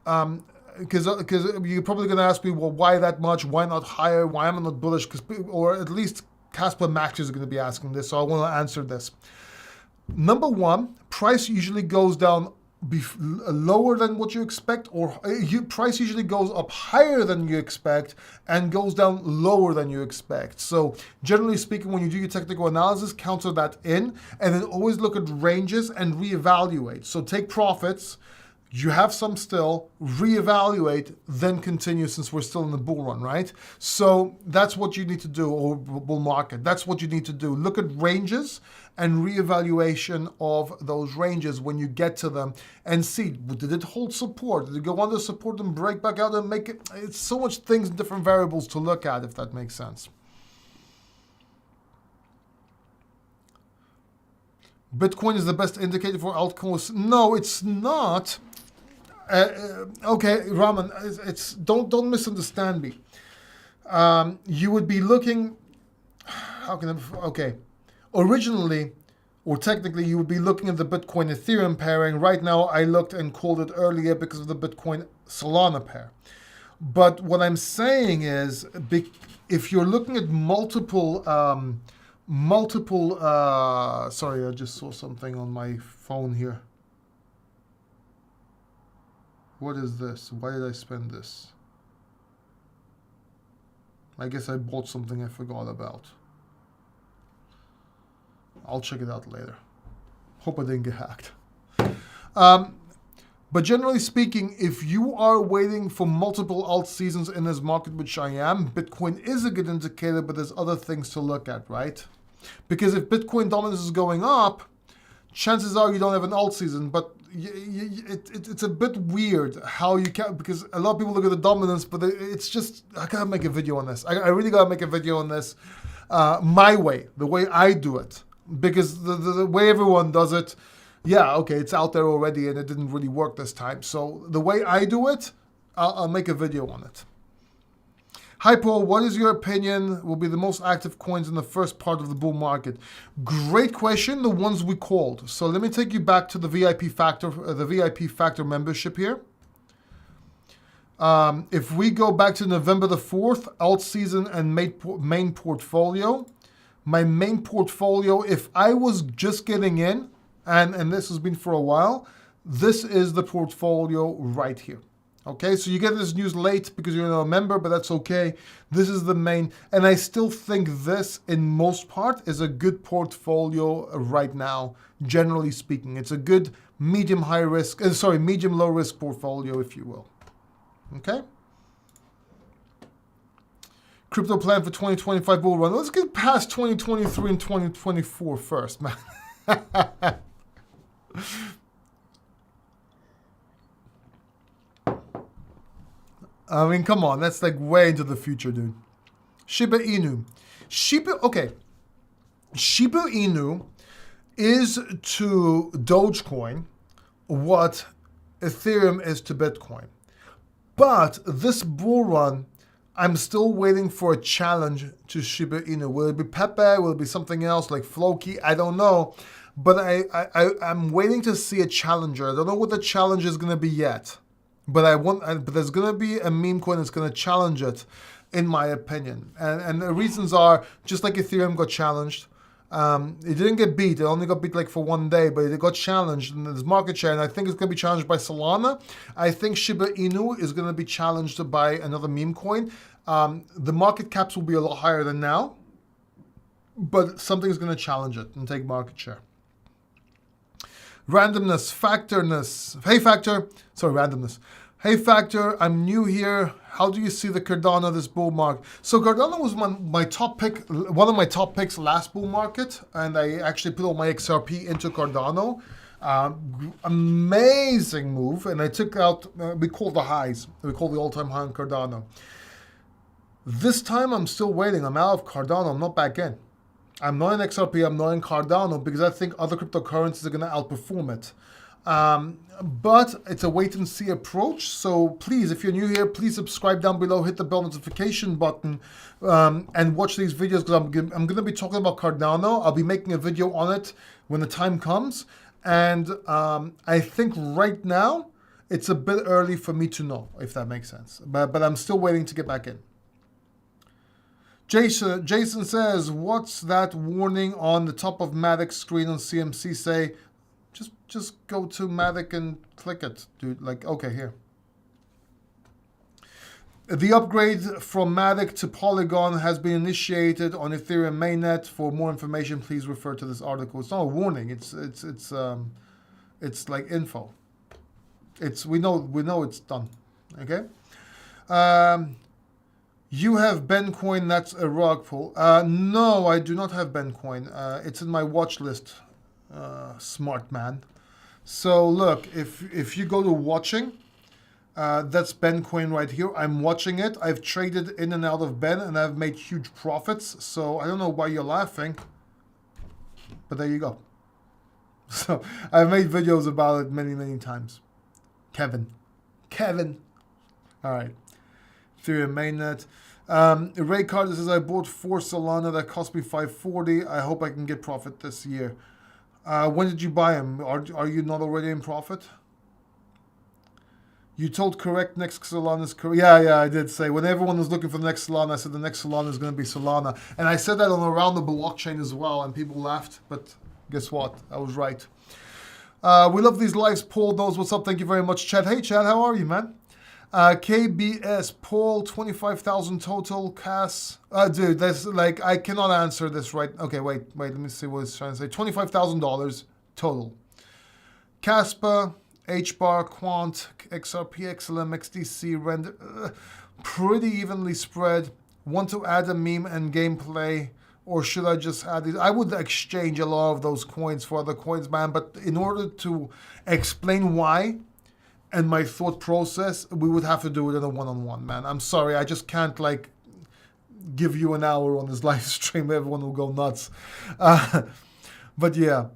because you're probably going to ask me, well, why that much? Why not higher? Why am I not bullish? Or at least Casper Maxers are going to be asking this, so I want to answer this. Number one, price usually goes down lower than what you expect, or price usually goes up higher than you expect and goes down lower than you expect. So generally speaking, when you do your technical analysis, counter that in, and then always look at ranges and reevaluate. So take profits. You have some still, reevaluate, then continue since we're still in the bull run, right? So that's what you need to do, or bull market. That's what you need to do. Look at ranges and reevaluation of those ranges when you get to them and see, did it hold support? Did it go under support and break back out and make it? It's so much things, different variables to look at, if that makes sense. Bitcoin is the best indicator for altcoins. No, it's not. Okay, Raman, don't misunderstand me. You would be looking, originally, or technically, you would be looking at the Bitcoin Ethereum pairing. Right now, I looked and called it earlier because of the Bitcoin Solana pair. But what I'm saying is, if you're looking at multiple, sorry, I just saw something on my phone here. What is this? Why did I spend this? I guess I bought something I forgot about. I'll check it out later. Hope I didn't get hacked. But generally speaking, if you are waiting for multiple alt seasons in this market, which I am, Bitcoin is a good indicator, but there's other things to look at, right? Because if Bitcoin dominance is going up, chances are you don't have an alt season, but it's a bit weird how you can, because a lot of people look at the dominance, but it's just, I gotta make a video on this. I really gotta make a video on this my way, the way I do it. Because the way everyone does it, yeah, okay, it's out there already and it didn't really work this time. So the way I do it, I'll make a video on it. Hi Paul, what is your opinion will be the most active coins in the first part of the bull market? Great question, the ones we called. So let me take you back to the VIP Factor membership here. If we go back to November the 4th, alt season and main portfolio, my main portfolio, if I was just getting in, and this has been for a while, this is the portfolio right here. Okay, so you get this news late because you're not a member, but that's okay. This is the main, and I still think this, in most part, is a good portfolio right now, generally speaking. It's a good medium-low risk portfolio, if you will. Okay? Crypto plan for 2025 bull run. Let's get past 2023 and 2024 first, man. I mean, come on. That's like way into the future, dude. Shiba Inu. Okay. Shiba Inu is to Dogecoin what Ethereum is to Bitcoin. But this bull run, I'm still waiting for a challenge to Shiba Inu. Will it be Pepe? Will it be something else like Floki? I don't know. But I'm waiting to see a challenger. I don't know what the challenge is going to be yet. But but there's going to be a meme coin that's going to challenge it, in my opinion. And the reasons are, just like Ethereum got challenged, it didn't get beat. It only got beat like for 1 day, but it got challenged in its market share. And I think it's going to be challenged by Solana. I think Shiba Inu is going to be challenged by another meme coin. The market caps will be a lot higher than now, but something's going to challenge it and take market share. Randomness, factorness. Hey, Factor. Sorry, randomness. Hey, Factor, I'm new here. How do you see the Cardano this bull market? So Cardano was my top pick, one of my top picks last bull market, and I actually put all my XRP into Cardano. Amazing move, and I took out, we call the highs. We call the all-time high on Cardano. This time I'm still waiting. I'm out of Cardano. I'm not back in. I'm not in XRP, I'm not in Cardano, because I think other cryptocurrencies are going to outperform it. But it's a wait and see approach. So please, if you're new here, please subscribe down below, hit the bell notification button, and watch these videos, because I'm going to be talking about Cardano. I'll be making a video on it when the time comes. And I think right now it's a bit early for me to know, if that makes sense. But I'm still waiting to get back in. Jason says, what's that warning on the top of Matic screen on CMC say? Just go to Matic and click it, dude. Like, okay, here. The upgrade from Matic to Polygon has been initiated on Ethereum mainnet. For more information, please refer to this article. It's not a warning. It's like info. We know it's done. Okay. You have Bencoin, that's a rug pull. No, I do not have Bencoin. It's in my watch list, smart man. So look, if you go to watching, that's Bencoin right here. I'm watching it. I've traded in and out of Ben, and I've made huge profits. So I don't know why you're laughing, but there you go. So I've made videos about it many, many times. Kevin. All right. Ethereum mainnet. Ray Carter says, I bought 4 Solana that cost me $540. I hope I can get profit this year. When did you buy them? Are you not already in profit? You told correct next Solana is correct. Yeah, I did say. When everyone was looking for the next Solana, I said the next Solana is going to be Solana. And I said that on Around the Blockchain as well, and people laughed. But guess what? I was right. We love these lives. Paul knows what's up. Thank you very much, Chad. Hey, Chad, how are you, man? KBS, Paul, 25,000 total, Cass. Dude, that's like, I cannot answer this right. Okay, wait, let me see what it's trying to say. $25,000 total. Caspa, HBAR, Quant, XRP, XLM, XDC, Render, pretty evenly spread. Want to add a meme and gameplay, or should I just add it? I would exchange a lot of those coins for other coins, man, but in order to explain why, and my thought process, we would have to do it in a one-on-one, man. I'm sorry, I just can't like give you an hour on this live stream. Everyone will go nuts. But yeah.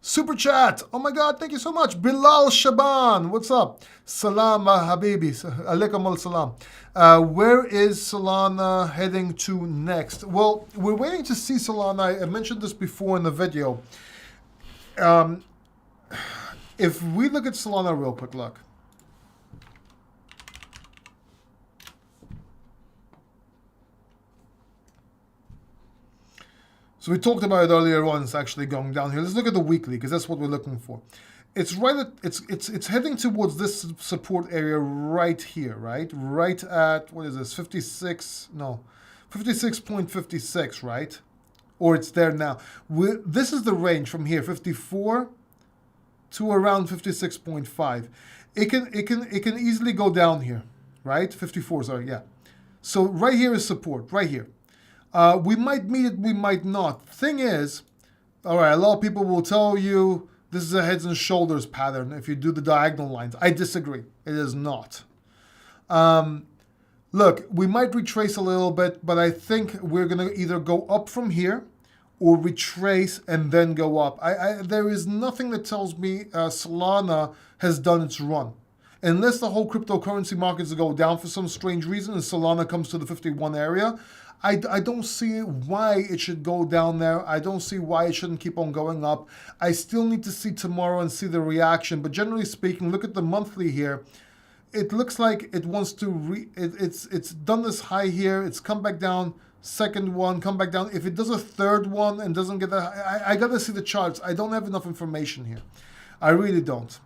Super chat. Oh my God, thank you so much. Bilal Shaban, what's up? Salam Habibi. Alaikum al-salam. Where is Solana heading to next? Well, we're waiting to see Solana. I mentioned this before in the video. If we look at Solana real quick, look. So we talked about it earlier on. It's actually going down here. Let's look at the weekly, because that's what we're looking for. It's right at it's heading towards this support area right here, right? Right at, what is this? 56.56, right? Or it's there now. This is the range from here, 54 to around 56.5. It can easily go down here, right? 54, sorry, yeah. So right here is support, right here. We might meet it, we might not. Thing is, all right, a lot of people will tell you this is a heads and shoulders pattern if you do the diagonal lines. I disagree. It is not. Look, we might retrace a little bit, but I think we're going to either go up from here or retrace and then go up. There is nothing that tells me Solana has done its run. Unless the whole cryptocurrency markets go down for some strange reason and Solana comes to the 51 area, I don't see why it should go down there. I don't see why it shouldn't keep on going up. I still need to see tomorrow and see the reaction. But generally speaking, look at the monthly here. It looks like it wants to, it's done this high here. It's come back down. Second one, come back down. If it does a third one and doesn't get that, I got to see the charts. I don't have enough information here. I really don't.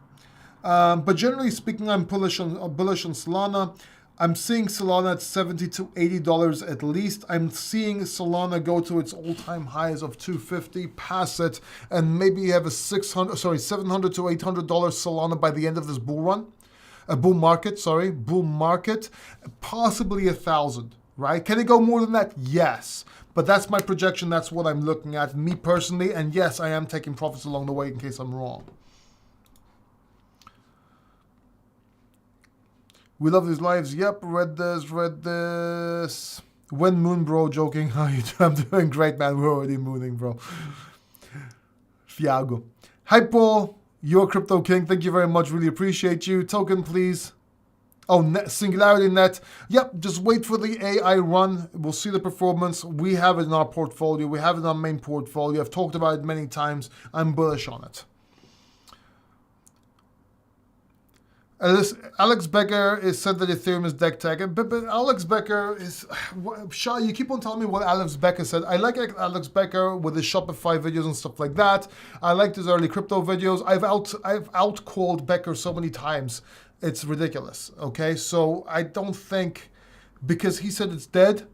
But generally speaking, I'm bullish on Solana. I'm seeing Solana at $70 to $80 at least. I'm seeing Solana go to its all-time highs of $250, pass it, and maybe have a $700 to $800 Solana by the end of this bull run, bull market, possibly 1,000. Right? Can it go more than that? Yes. But that's my projection. That's what I'm looking at, me personally. And yes, I am taking profits along the way in case I'm wrong. We love these lives. Yep, read this. When moon, bro, joking. How you doing? I'm doing great, man. We're already mooning, bro. Fiago. Hi, Paul. You're Crypto King. Thank you very much. Really appreciate you. Token, please. Oh, Singularity Net. Yep, just wait for the AI run. We'll see the performance. We have it in our portfolio. We have it in our main portfolio. I've talked about it many times. I'm bullish on it. Alex Becker is said that Ethereum is deck tech, but Alex Becker is... Shah, you keep on telling me what Alex Becker said. I like Alex Becker with his Shopify videos and stuff like that. I liked his early crypto videos. I've out-called Becker so many times. It's ridiculous, okay? So I don't think, because he said it's dead,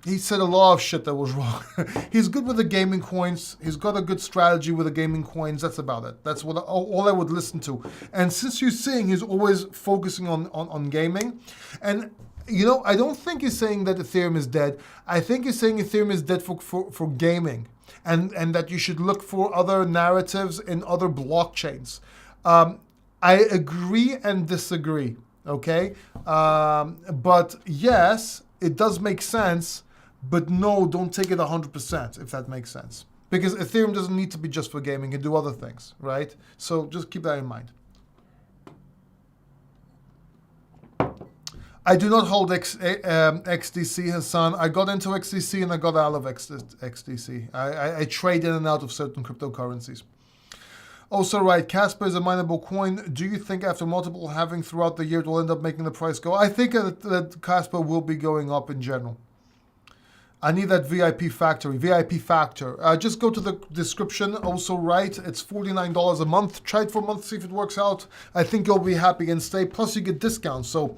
he said a lot of shit that was wrong. He's good with the gaming coins. He's got a good strategy with the gaming coins. That's about it. That's what all I would listen to. And since you're seeing he's always focusing on gaming, and you know, I don't think he's saying that Ethereum is dead. I think he's saying Ethereum is dead for gaming, and that you should look for other narratives in other blockchains. I agree and disagree, okay? But yes, it does make sense, but no, don't take it 100%, if that makes sense. Because Ethereum doesn't need to be just for gaming, it can do other things, right? So just keep that in mind. I do not hold XDC, Hassan. I got into XDC and I got out of XDC. I trade in and out of certain cryptocurrencies. Also, right, Casper is a mineable coin. Do you think after multiple halving throughout the year it will end up making the price go? I think that Casper will be going up in general. I need that VIP factor. Just go to the description. Also, right, it's $49 a month. Try it for a month, see if it works out. I think you'll be happy and stay. Plus, you get discounts. So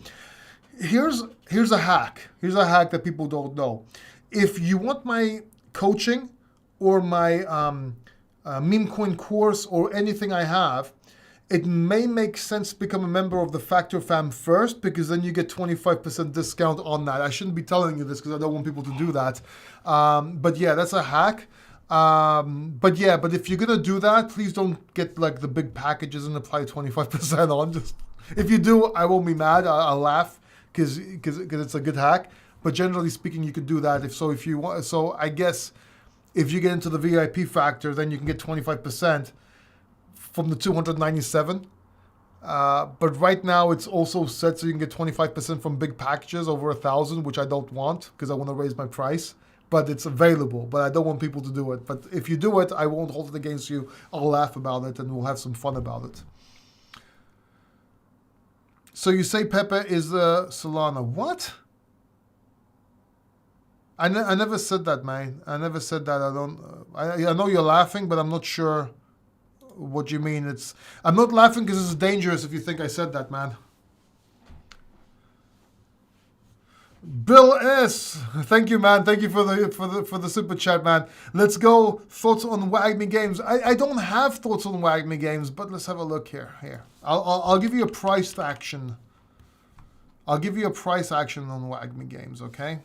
here's a hack. Here's a hack that people don't know. If you want my coaching or my meme coin course or anything I have, it may make sense to become a member of the Factor Fam first, because then you get 25% discount on that. I shouldn't be telling you this because I don't want people to do that. But yeah, that's a hack. But if you're gonna do that, please don't get like the big packages and apply 25% on. Just if you do, I won't be mad. I'll laugh because it's a good hack. But generally speaking, you could do that if you want. So I guess if you get into the VIP factor, then you can get 25% from the 297. But right now it's also set so you can get 25% from big packages over 1,000, which I don't want because I want to raise my price. But it's available, but I don't want people to do it. But if you do it, I won't hold it against you. I'll laugh about it and we'll have some fun about it. So you say Pepe is Solana. What? I never said that, man. I never said that. I know you're laughing, but I'm not sure what you mean. I'm not laughing because it's dangerous if you think I said that, man. Bill S, thank you, man. Thank you for the super chat, man. Let's go. Thoughts on WAGMI games? I don't have thoughts on WAGMI games, but let's have a look here. I'll give you a price action. I'll give you a price action on WAGMI games, okay?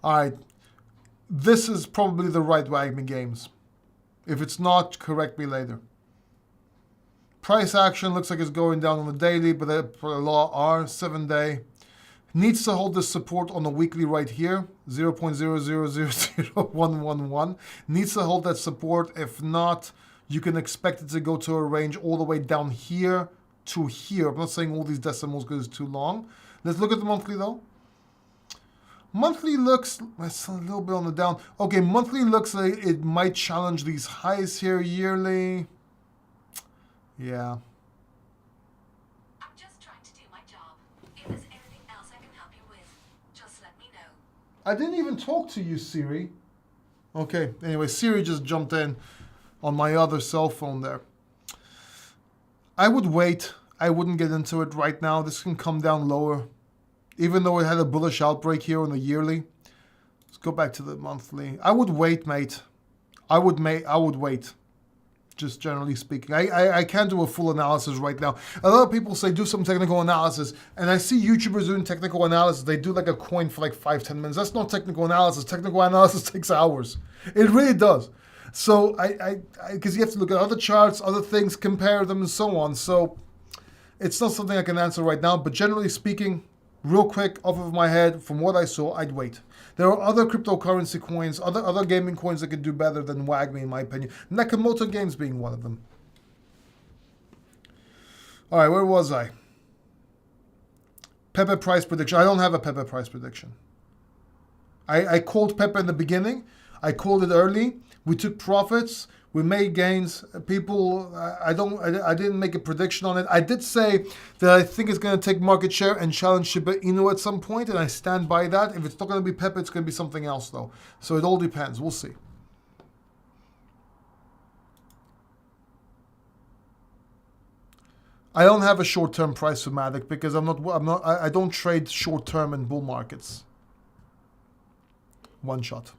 All right. This is probably the right WAGMI games. If it's not, correct me later. Price action looks like it's going down on the daily, but for the law R, 7-day. Needs to hold this support on the weekly right here, 0.0000111. Needs to hold that support. If not, you can expect it to go to a range all the way down here to here. I'm not saying all these decimals because it's too long. Let's look at the monthly though. Monthly looks, it's a little bit on the down. Okay, monthly looks like it might challenge these highs here yearly. Yeah. I'm just trying to do my job. If there's anything else I can help you with, just let me know. I didn't even talk to you, Siri. Okay, anyway, Siri just jumped in on my other cell phone there. I would wait. I wouldn't get into it right now. This can come down lower. Even though it had a bullish outbreak here on the yearly. Let's go back to the monthly. I would wait, mate. I would wait. Just generally speaking. I can't do a full analysis right now. A lot of people say do some technical analysis. And I see YouTubers doing technical analysis. They do like a coin for like 5-10 minutes. That's not technical analysis. Technical analysis takes hours. It really does. So because you have to look at other charts, other things, compare them and so on. So it's not something I can answer right now. But generally speaking, real quick, off of my head, from what I saw, I'd wait. There are other cryptocurrency coins, other gaming coins that can do better than WAGMI, in my opinion. Nakamoto Games being one of them. All right, where was I? Pepe price prediction. I don't have a Pepe price prediction. I called Pepe in the beginning. I called it early. We took profits. We made gains. People, I didn't make a prediction on it. I did say that I think it's going to take market share and challenge Shiba Inu at some point, and I stand by that. If it's not going to be Pepe, it's going to be something else, though. So it all depends. We'll see. I don't have a short-term price for Matic because I don't trade short-term in bull markets. One shot.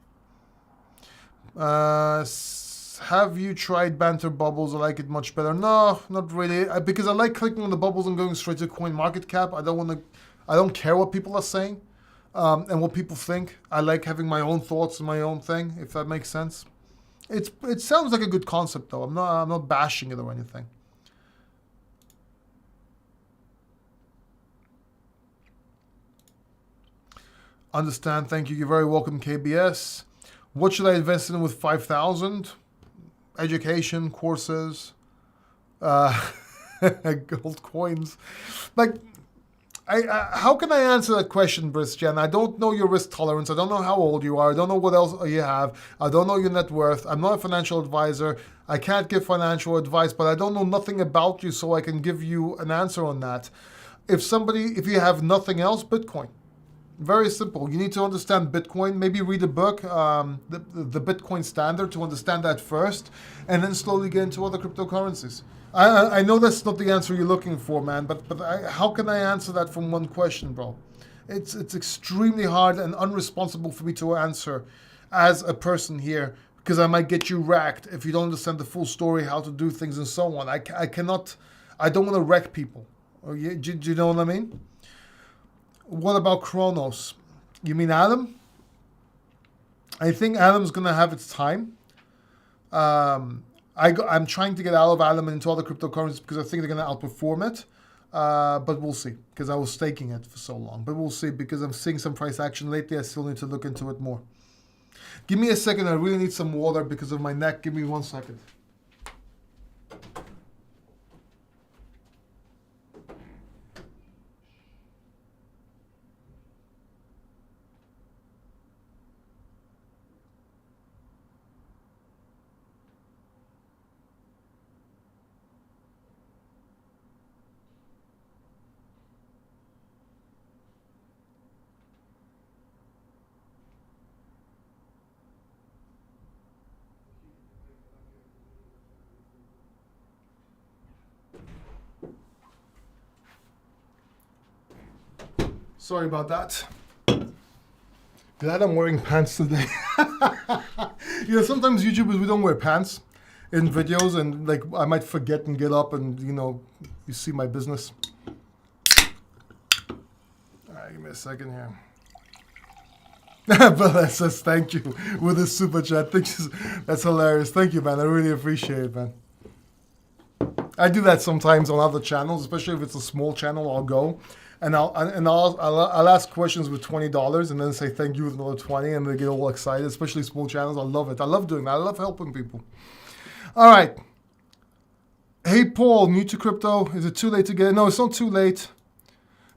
Have you tried Banter Bubbles? I like it much better. No, not really. Because I like clicking on the bubbles and going straight to CoinMarketCap. I don't care what people are saying and what people think. I like having my own thoughts and my own thing, if that makes sense. It sounds like a good concept though. I'm not bashing it or anything. Understand. Thank you. You're very welcome, KBS. What should I invest in with 5,000? Education, courses, gold coins. Like, how can I answer that question, Bristian? I don't know your risk tolerance. I don't know how old you are. I don't know what else you have. I don't know your net worth. I'm not a financial advisor. I can't give financial advice, but I don't know nothing about you, so I can give you an answer on that. If you have nothing else, Bitcoin. Very simple. You need to understand Bitcoin. Maybe read a book, the Bitcoin Standard, to understand that first, and then slowly get into other cryptocurrencies. I know that's not the answer you're looking for, man, but how can I answer that from one question, bro? It's extremely hard and unresponsible for me to answer as a person here, because I might get you wrecked if you don't understand the full story, how to do things and so on. I don't want to wreck people. Do you know what I mean? What about Kronos? You mean Atom? I think Atom's going to have its time. I'm trying to get out of Atom and into other cryptocurrencies because I think they're going to outperform it. But we'll see, because I was staking it for so long. But we'll see, because I'm seeing some price action lately. I still need to look into it more. Give me a second. I really need some water because of my neck. Give me 1 second. Sorry about that. Glad I'm wearing pants today. Sometimes YouTubers, we don't wear pants. in videos, and like I might forget and get up and, you know, you see my business. All right, give me a second here. But that says thank you with a super chat. That's hilarious. Thank you, man. I really appreciate it, man. I do that sometimes on other channels, especially if it's a small channel. I'll go and I'll ask questions with $20 and then say thank you with another 20, and they get all excited. Especially small channels. I love it. I love doing that. I love helping people. All right. Hey Paul, new to crypto. Is it too late to get in? No, it's not too late.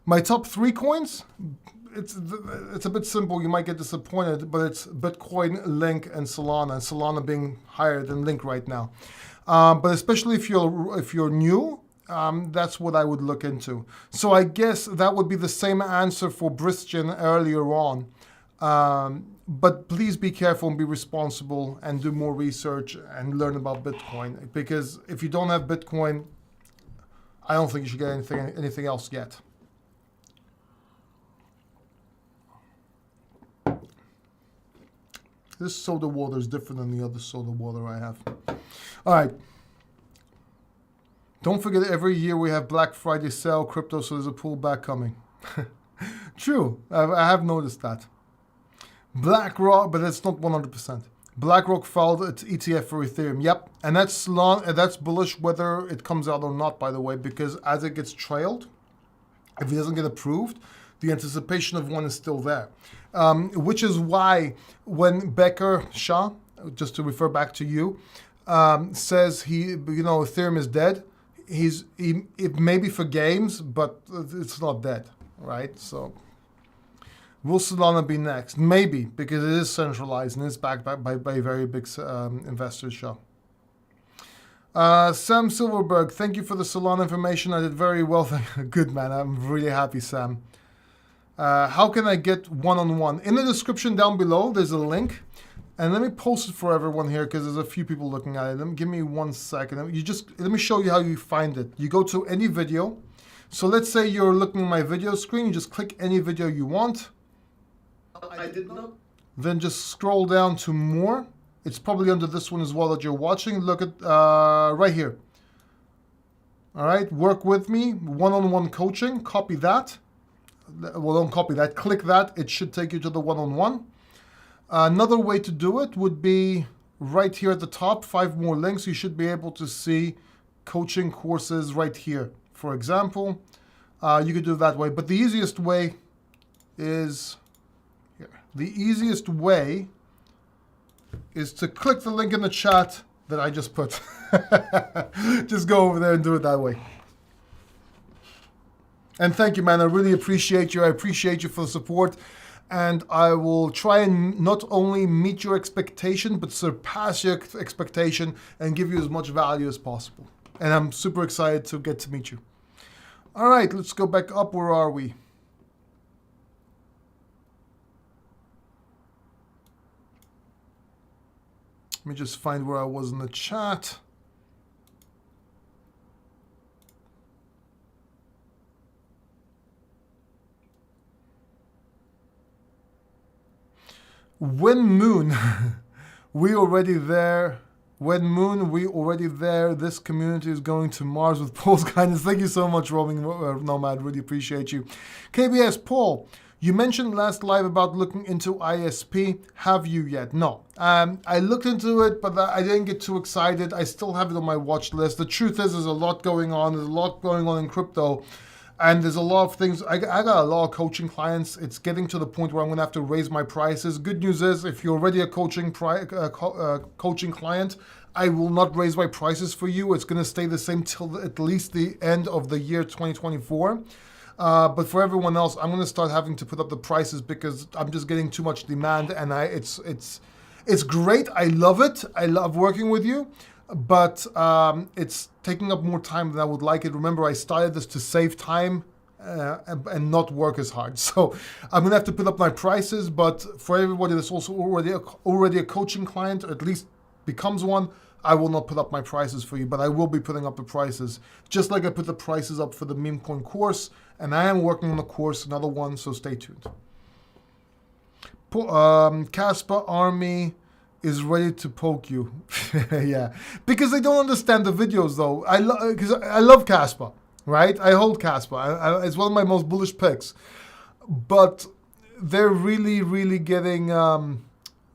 My top 3 coins. It's a bit simple. You might get disappointed, but it's Bitcoin, Link, and Solana. And Solana being higher than Link right now. But especially if you're new, that's what I would look into. So I guess that would be the same answer for Bristian earlier on. But please be careful and be responsible and do more research and learn about Bitcoin. Because if you don't have Bitcoin, I don't think you should get anything else yet. This soda water is different than the other soda water I have. All right. Don't forget, every year we have Black Friday sale crypto, so there's a pullback coming. True. I have noticed that. BlackRock, but it's not 100%. BlackRock filed its ETF for Ethereum. Yep. And that's bullish whether it comes out or not, by the way, because as it gets trailed, if it doesn't get approved, the anticipation of one is still there. Which is why when Becker Shah, just to refer back to you, says Ethereum is dead, it may be for games, but it's not dead, right? So will Solana be next? Maybe, because it is centralized and it's backed by very big investors, Shah. Sam Silverberg, thank you for the Solana information. I did very well. Good, man. I'm really happy, Sam. How can I get one-on-one? In the description down below, there's a link. And let me post it for everyone here because there's a few people looking at it. Give me 1 second. Let me show you how you find it. You go to any video. So let's say you're looking at my video screen. You just click any video you want. I did not. Then just scroll down to more. It's probably under this one as well that you're watching. Look at right here. All right, work with me, one-on-one coaching. Copy that. Well, don't copy that. Click that. It should take you to the one-on-one. Another way to do it would be right here at the top, 5 more links. You should be able to see coaching courses right here. For example, you could do it that way. But the easiest way is here. The easiest way is to click the link in the chat that I just put. Just go over there and do it that way. And thank you, man. I really appreciate you. I appreciate you for the support. And I will try and not only meet your expectation, but surpass your expectation and give you as much value as possible. And I'm super excited to get to meet you. All right, let's go back up. Where are we? Let me just find where I was in the chat. When Moon, we already there. When Moon, we already there. This community is going to Mars with Paul's kindness. Thank you so much, Roaming Nomad. Really appreciate you. KBS, Paul, you mentioned last live about looking into ISP. Have you yet? No. I looked into it, but I didn't get too excited. I still have it on my watch list. The truth is, there's a lot going on. There's a lot going on in crypto. And there's a lot of things. I got a lot of coaching clients. It's getting to the point where I'm going to have to raise my prices. Good news is, if you're already a coaching client, I will not raise my prices for you. It's going to stay the same till at least the end of the year 2024. But for everyone else, I'm going to start having to put up the prices because I'm just getting too much demand. And it's great. I love it. I love working with you. But it's taking up more time than I would like it. Remember, I started this to save time and not work as hard. So I'm going to have to put up my prices. But for everybody that's also already a coaching client, or at least becomes one, I will not put up my prices for you. But I will be putting up the prices, just like I put the prices up for the meme coin course. And I am working on the course, another one, so stay tuned. Casper, Army, is ready to poke you. Yeah, because they don't understand the videos though. Because I love Casper, right? I hold Casper. It's one of my most bullish picks, but they're really getting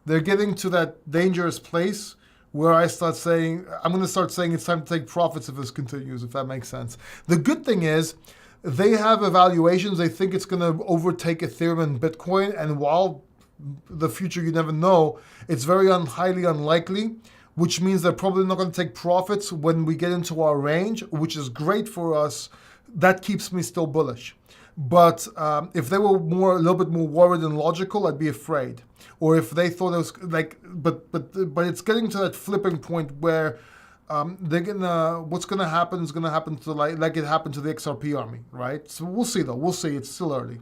they're getting to that dangerous place where I start saying I'm going to start saying it's time to take profits if this continues. If that makes sense. The good thing is, they have evaluations. They think it's going to overtake Ethereum and Bitcoin, and while the future you never know, it's very highly unlikely, which means they're probably not going to take profits when we get into our range, which is great for us. That keeps me still bullish. But if they were a little bit more worried and logical, I'd be afraid. Or if they thought it was like, but it's getting to that flipping point where what's gonna happen is gonna happen to like it happened to the XRP army, right? So we'll see though. We'll see. It's still early.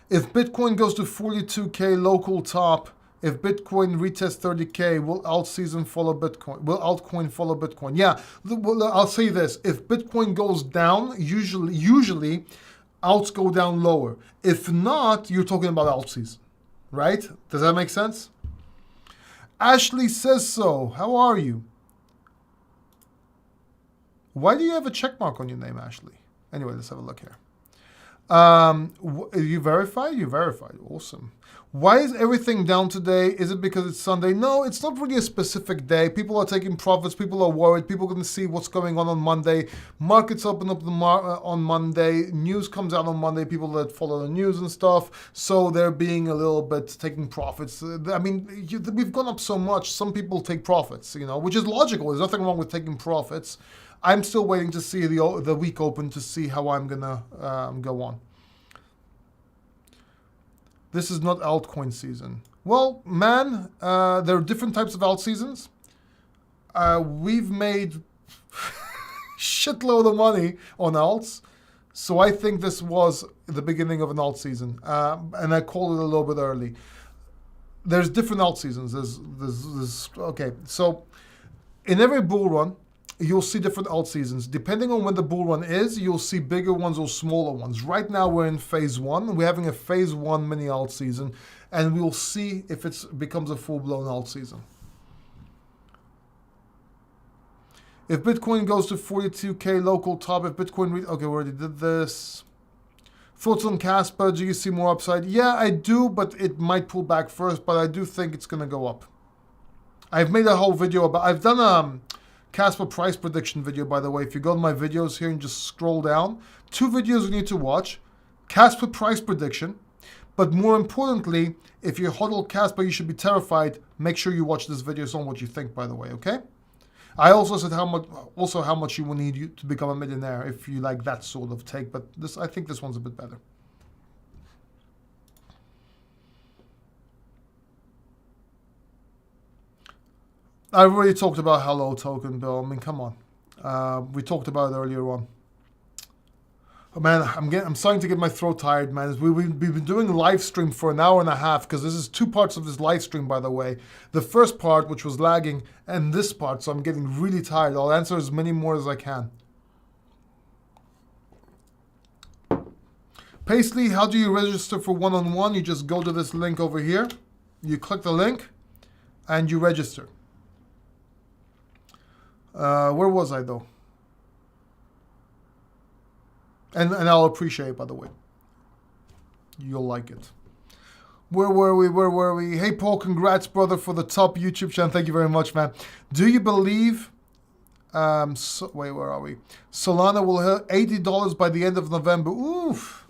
If Bitcoin goes to 42K local top, if Bitcoin retests 30K, will ALTSEASON follow Bitcoin? Will altcoin follow Bitcoin? Yeah, I'll say this. If Bitcoin goes down, usually alts go down lower. If not, you're talking about ALTSEASON, right? Does that make sense? Ashley says so. How are you? Why do you have a check mark on your name, Ashley? Anyway, let's have a look here. You verified? You verified. Awesome. Why is everything down today? Is it because it's Sunday? No, it's not really a specific day. People are taking profits. People are worried. People are going to see what's going on Monday. Markets open up on Monday. News comes out on Monday. People that follow the news and stuff. So they're being a little bit taking profits. I mean, we've gone up so much. Some people take profits, which is logical. There's nothing wrong with taking profits. I'm still waiting to see the week open to see how I'm going to go on. This is not altcoin season. Well, man, there are different types of alt seasons. We've made shitload of money on alts. So I think this was the beginning of an alt season. And I called it a little bit early. There's different alt seasons. Okay, so in every bull run, you'll see different alt seasons. Depending on when the bull run is, you'll see bigger ones or smaller ones. Right now we're in phase one. We're having a phase one mini alt season, and we'll see if it becomes a full-blown alt season. If Bitcoin goes to 42K local top, if Bitcoin... Okay, we already did this. Thoughts on Casper? Do you see more upside? Yeah, I do, but it might pull back first, but I do think it's going to go up. I've made a whole video about... I've done Casper price prediction video, by the way. If you go to my videos here and just scroll down, 2 videos you need to watch. Casper price prediction. But more importantly, if you hodl Casper, you should be terrified. Make sure you watch this video on what you think, by the way, okay? I also said how much you will need to become a millionaire if you like that sort of take, but I think this one's a bit better. I've already talked about Hello Token, Bill. I mean, come on. We talked about it earlier on. Oh, man, I'm starting to get my throat tired, man. We've been doing a live stream for an hour and a half, because this is 2 parts of this live stream, by the way. The first part, which was lagging, and this part, so I'm getting really tired. I'll answer as many more as I can. Paisley, how do you register for one-on-one? You just go to this link over here. You click the link, and you register. Where was I, though? And I'll appreciate it, by the way. You'll like it. Where were we? Hey, Paul, congrats, brother, for the top YouTube channel. Thank you very much, man. Do you believe... wait, where are we? Solana will hit $80 by the end of November. Oof.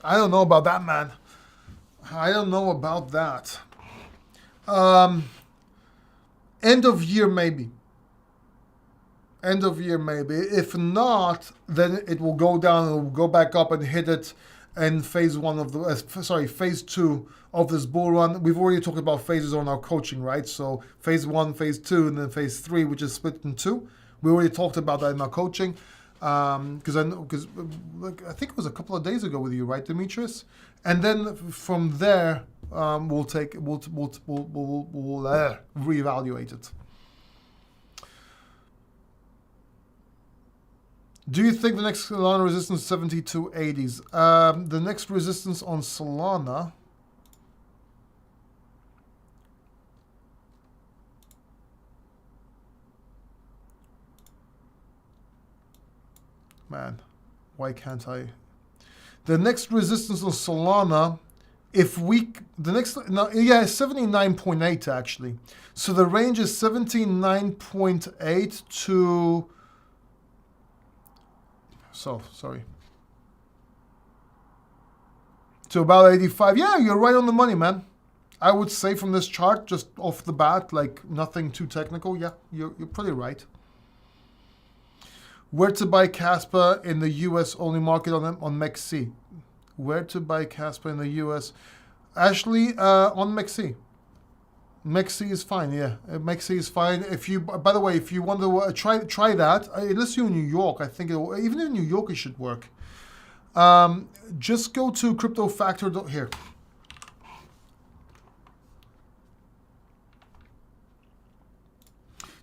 I don't know about that, man. I don't know about that. End of year, maybe. End of year, maybe. If not, then it will go down. It will go back up and hit it in phase 1 of the phase 2 of this bull run. We've already talked about phases on our coaching, right? So phase 1, phase 2, and then phase 3, which is split in 2. We already talked about that in our coaching. Because I think it was a couple of days ago with you, right, Demetrius? And then from there, we'll reevaluate it. Do you think the next Solana resistance is 72.80s? The next resistance on Solana, Man, why can't I? The next resistance on Solana, if we, the next, no, yeah, 79.8 actually. So the range is 79.8 to, sorry. To about 85. Yeah, you're right on the money, man. I would say from this chart, just off the bat, like nothing too technical. Yeah, you're pretty right. Where to buy Casper in the US only market on MEXC? Where to buy Casper in the US? Ashley, on MEXC. MEXC is fine, yeah. MEXC is fine. If you, by the way, if you want to try that, unless you're in New York, I think even in New York it should work. Just go to crypto factor here.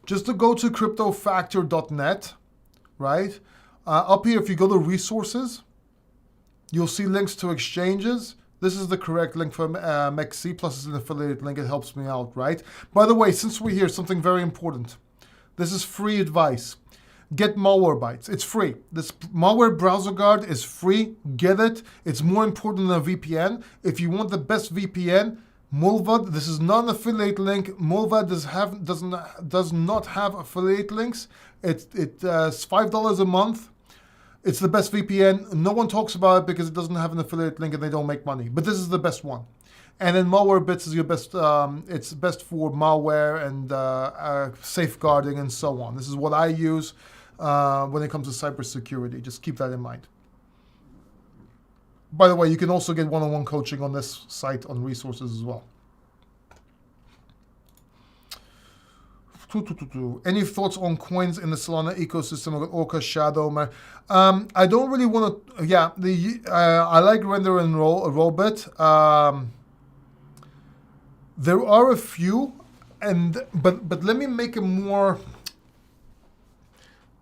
Just to go to cryptofactor.net, right? Up here, if you go to resources, you'll see links to exchanges. This is the correct link for MEXC, plus it's an affiliate link. It helps me out, right? By the way, since we're here, something very important. This is free advice. Get Malwarebytes. It's free. This malware browser guard is free. Get it. It's more important than a VPN. If you want the best VPN, Mulvad, this is not an affiliate link. Mulvad does not have affiliate links. It's $5 a month. It's the best VPN. No one talks about it because it doesn't have an affiliate link and they don't make money. But this is the best one. And then Malwarebits is your best. It's best for malware and safeguarding and so on. This is what I use when it comes to cybersecurity. Just keep that in mind. By the way, you can also get one-on-one coaching on this site on resources as well. Any thoughts on coins in the Solana ecosystem of Orca, Shadow? I don't really want to. Yeah, I like Render and Rollbit. There are a few, but let me make a more.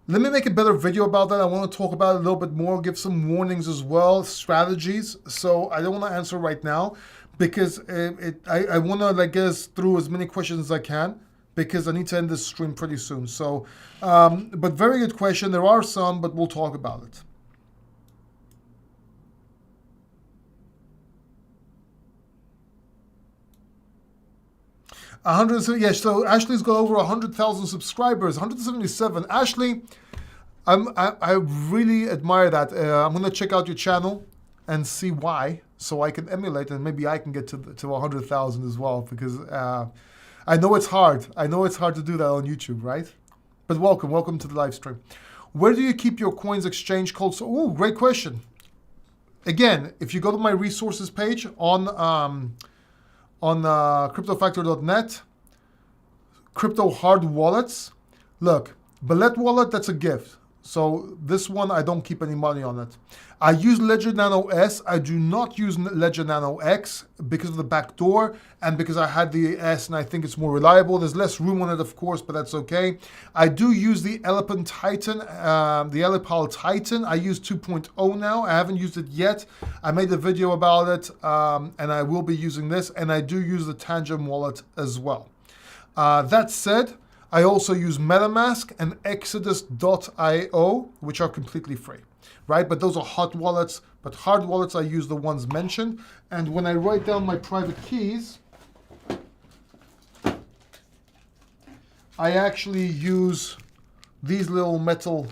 Let me make a better video about that. I want to talk about it a little bit more, give some warnings as well, strategies. So I don't want to answer right now because I want to like get us through as many questions as I can because I need to end this stream pretty soon. So, but very good question. There are some, but we'll talk about it. Yeah, so Ashley's got over 100,000 subscribers, 177. Ashley, I really admire that. I'm gonna check out your channel and see why, so I can emulate and maybe I can get to 100,000 as well because I know it's hard. I know it's hard to do that on YouTube, right? But welcome to the live stream. Where do you keep your coins exchange cold? So, ooh, great question. Again, if you go to my resources page on cryptofactor.net, crypto hard wallets. Look, Bullet wallet, that's a gift. So this one, I don't keep any money on it. I use Ledger Nano S. I do not use Ledger Nano X because of the backdoor and because I had the S and I think it's more reliable. There's less room on it, of course, but that's okay. I do use the Elephant Titan, the Elipal Titan. I use 2.0 now. I haven't used it yet. I made a video about it and I will be using this. And I do use the Tangent wallet as well. That said, I also use MetaMask and Exodus.io, which are completely free, right? But those are hot wallets, but hard wallets, I use the ones mentioned. And when I write down my private keys, I actually use these little metal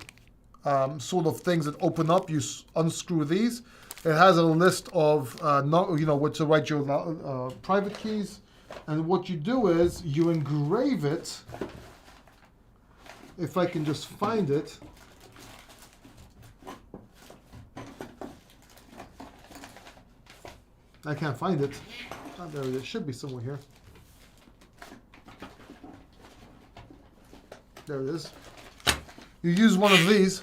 sort of things that open up. You unscrew these. It has a list of, what to write your private keys. And what you do is you engrave it. If I can just find it. I can't find it. Oh, there it is. It should be somewhere here. There it is. You use one of these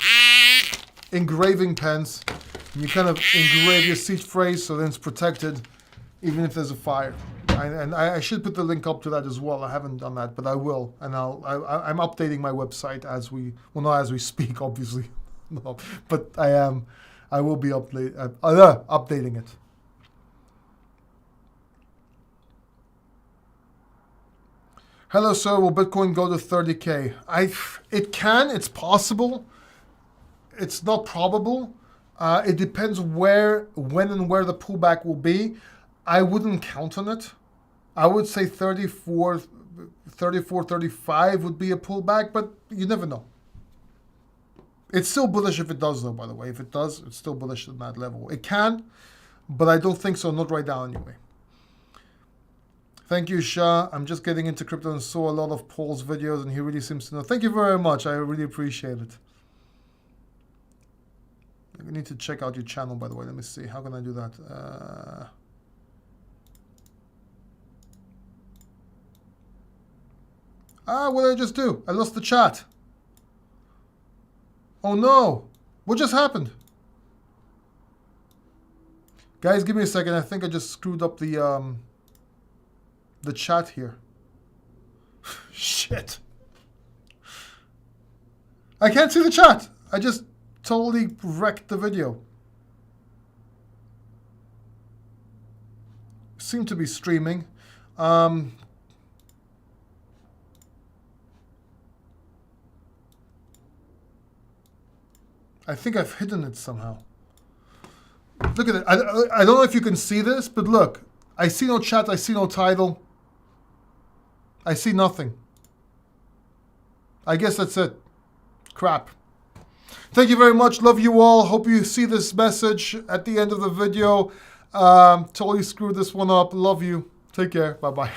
engraving pens. And you kind of engrave your seed phrase so then it's protected even if there's a fire. And I should put the link up to that as well. I haven't done that, but I will. And I'm updating my website as we, well, not as we speak, obviously. No, but I will be updating it. Hello, sir. Will Bitcoin go to 30K? It can. It's possible. it's not probable. It depends when and where the pullback will be. I wouldn't count on it. I would say 34, 35 would be a pullback, but you never know. It's still bullish if it does, though, by the way. If it does, it's still bullish at that level. It can, but I don't think so. Not right now, anyway. Thank you, Shah. I'm just getting into crypto and saw a lot of Paul's videos, and he really seems to know. Thank you very much. I really appreciate it. I need to check out your channel, by the way. Let me see. How can I do that? What did I just do? I lost the chat. Oh, no. What just happened? Guys, give me a second. I think I just screwed up the chat here. Shit. I can't see the chat. I just totally wrecked the video. Seem to be streaming. I think I've hidden it somehow. Look at it. I don't know if you can see this, but look. I see no chat. I see no title. I see nothing. I guess that's it. Crap. Thank you very much. Love you all. Hope you see this message at the end of the video. Totally screwed this one up. Love you. Take care. Bye-bye.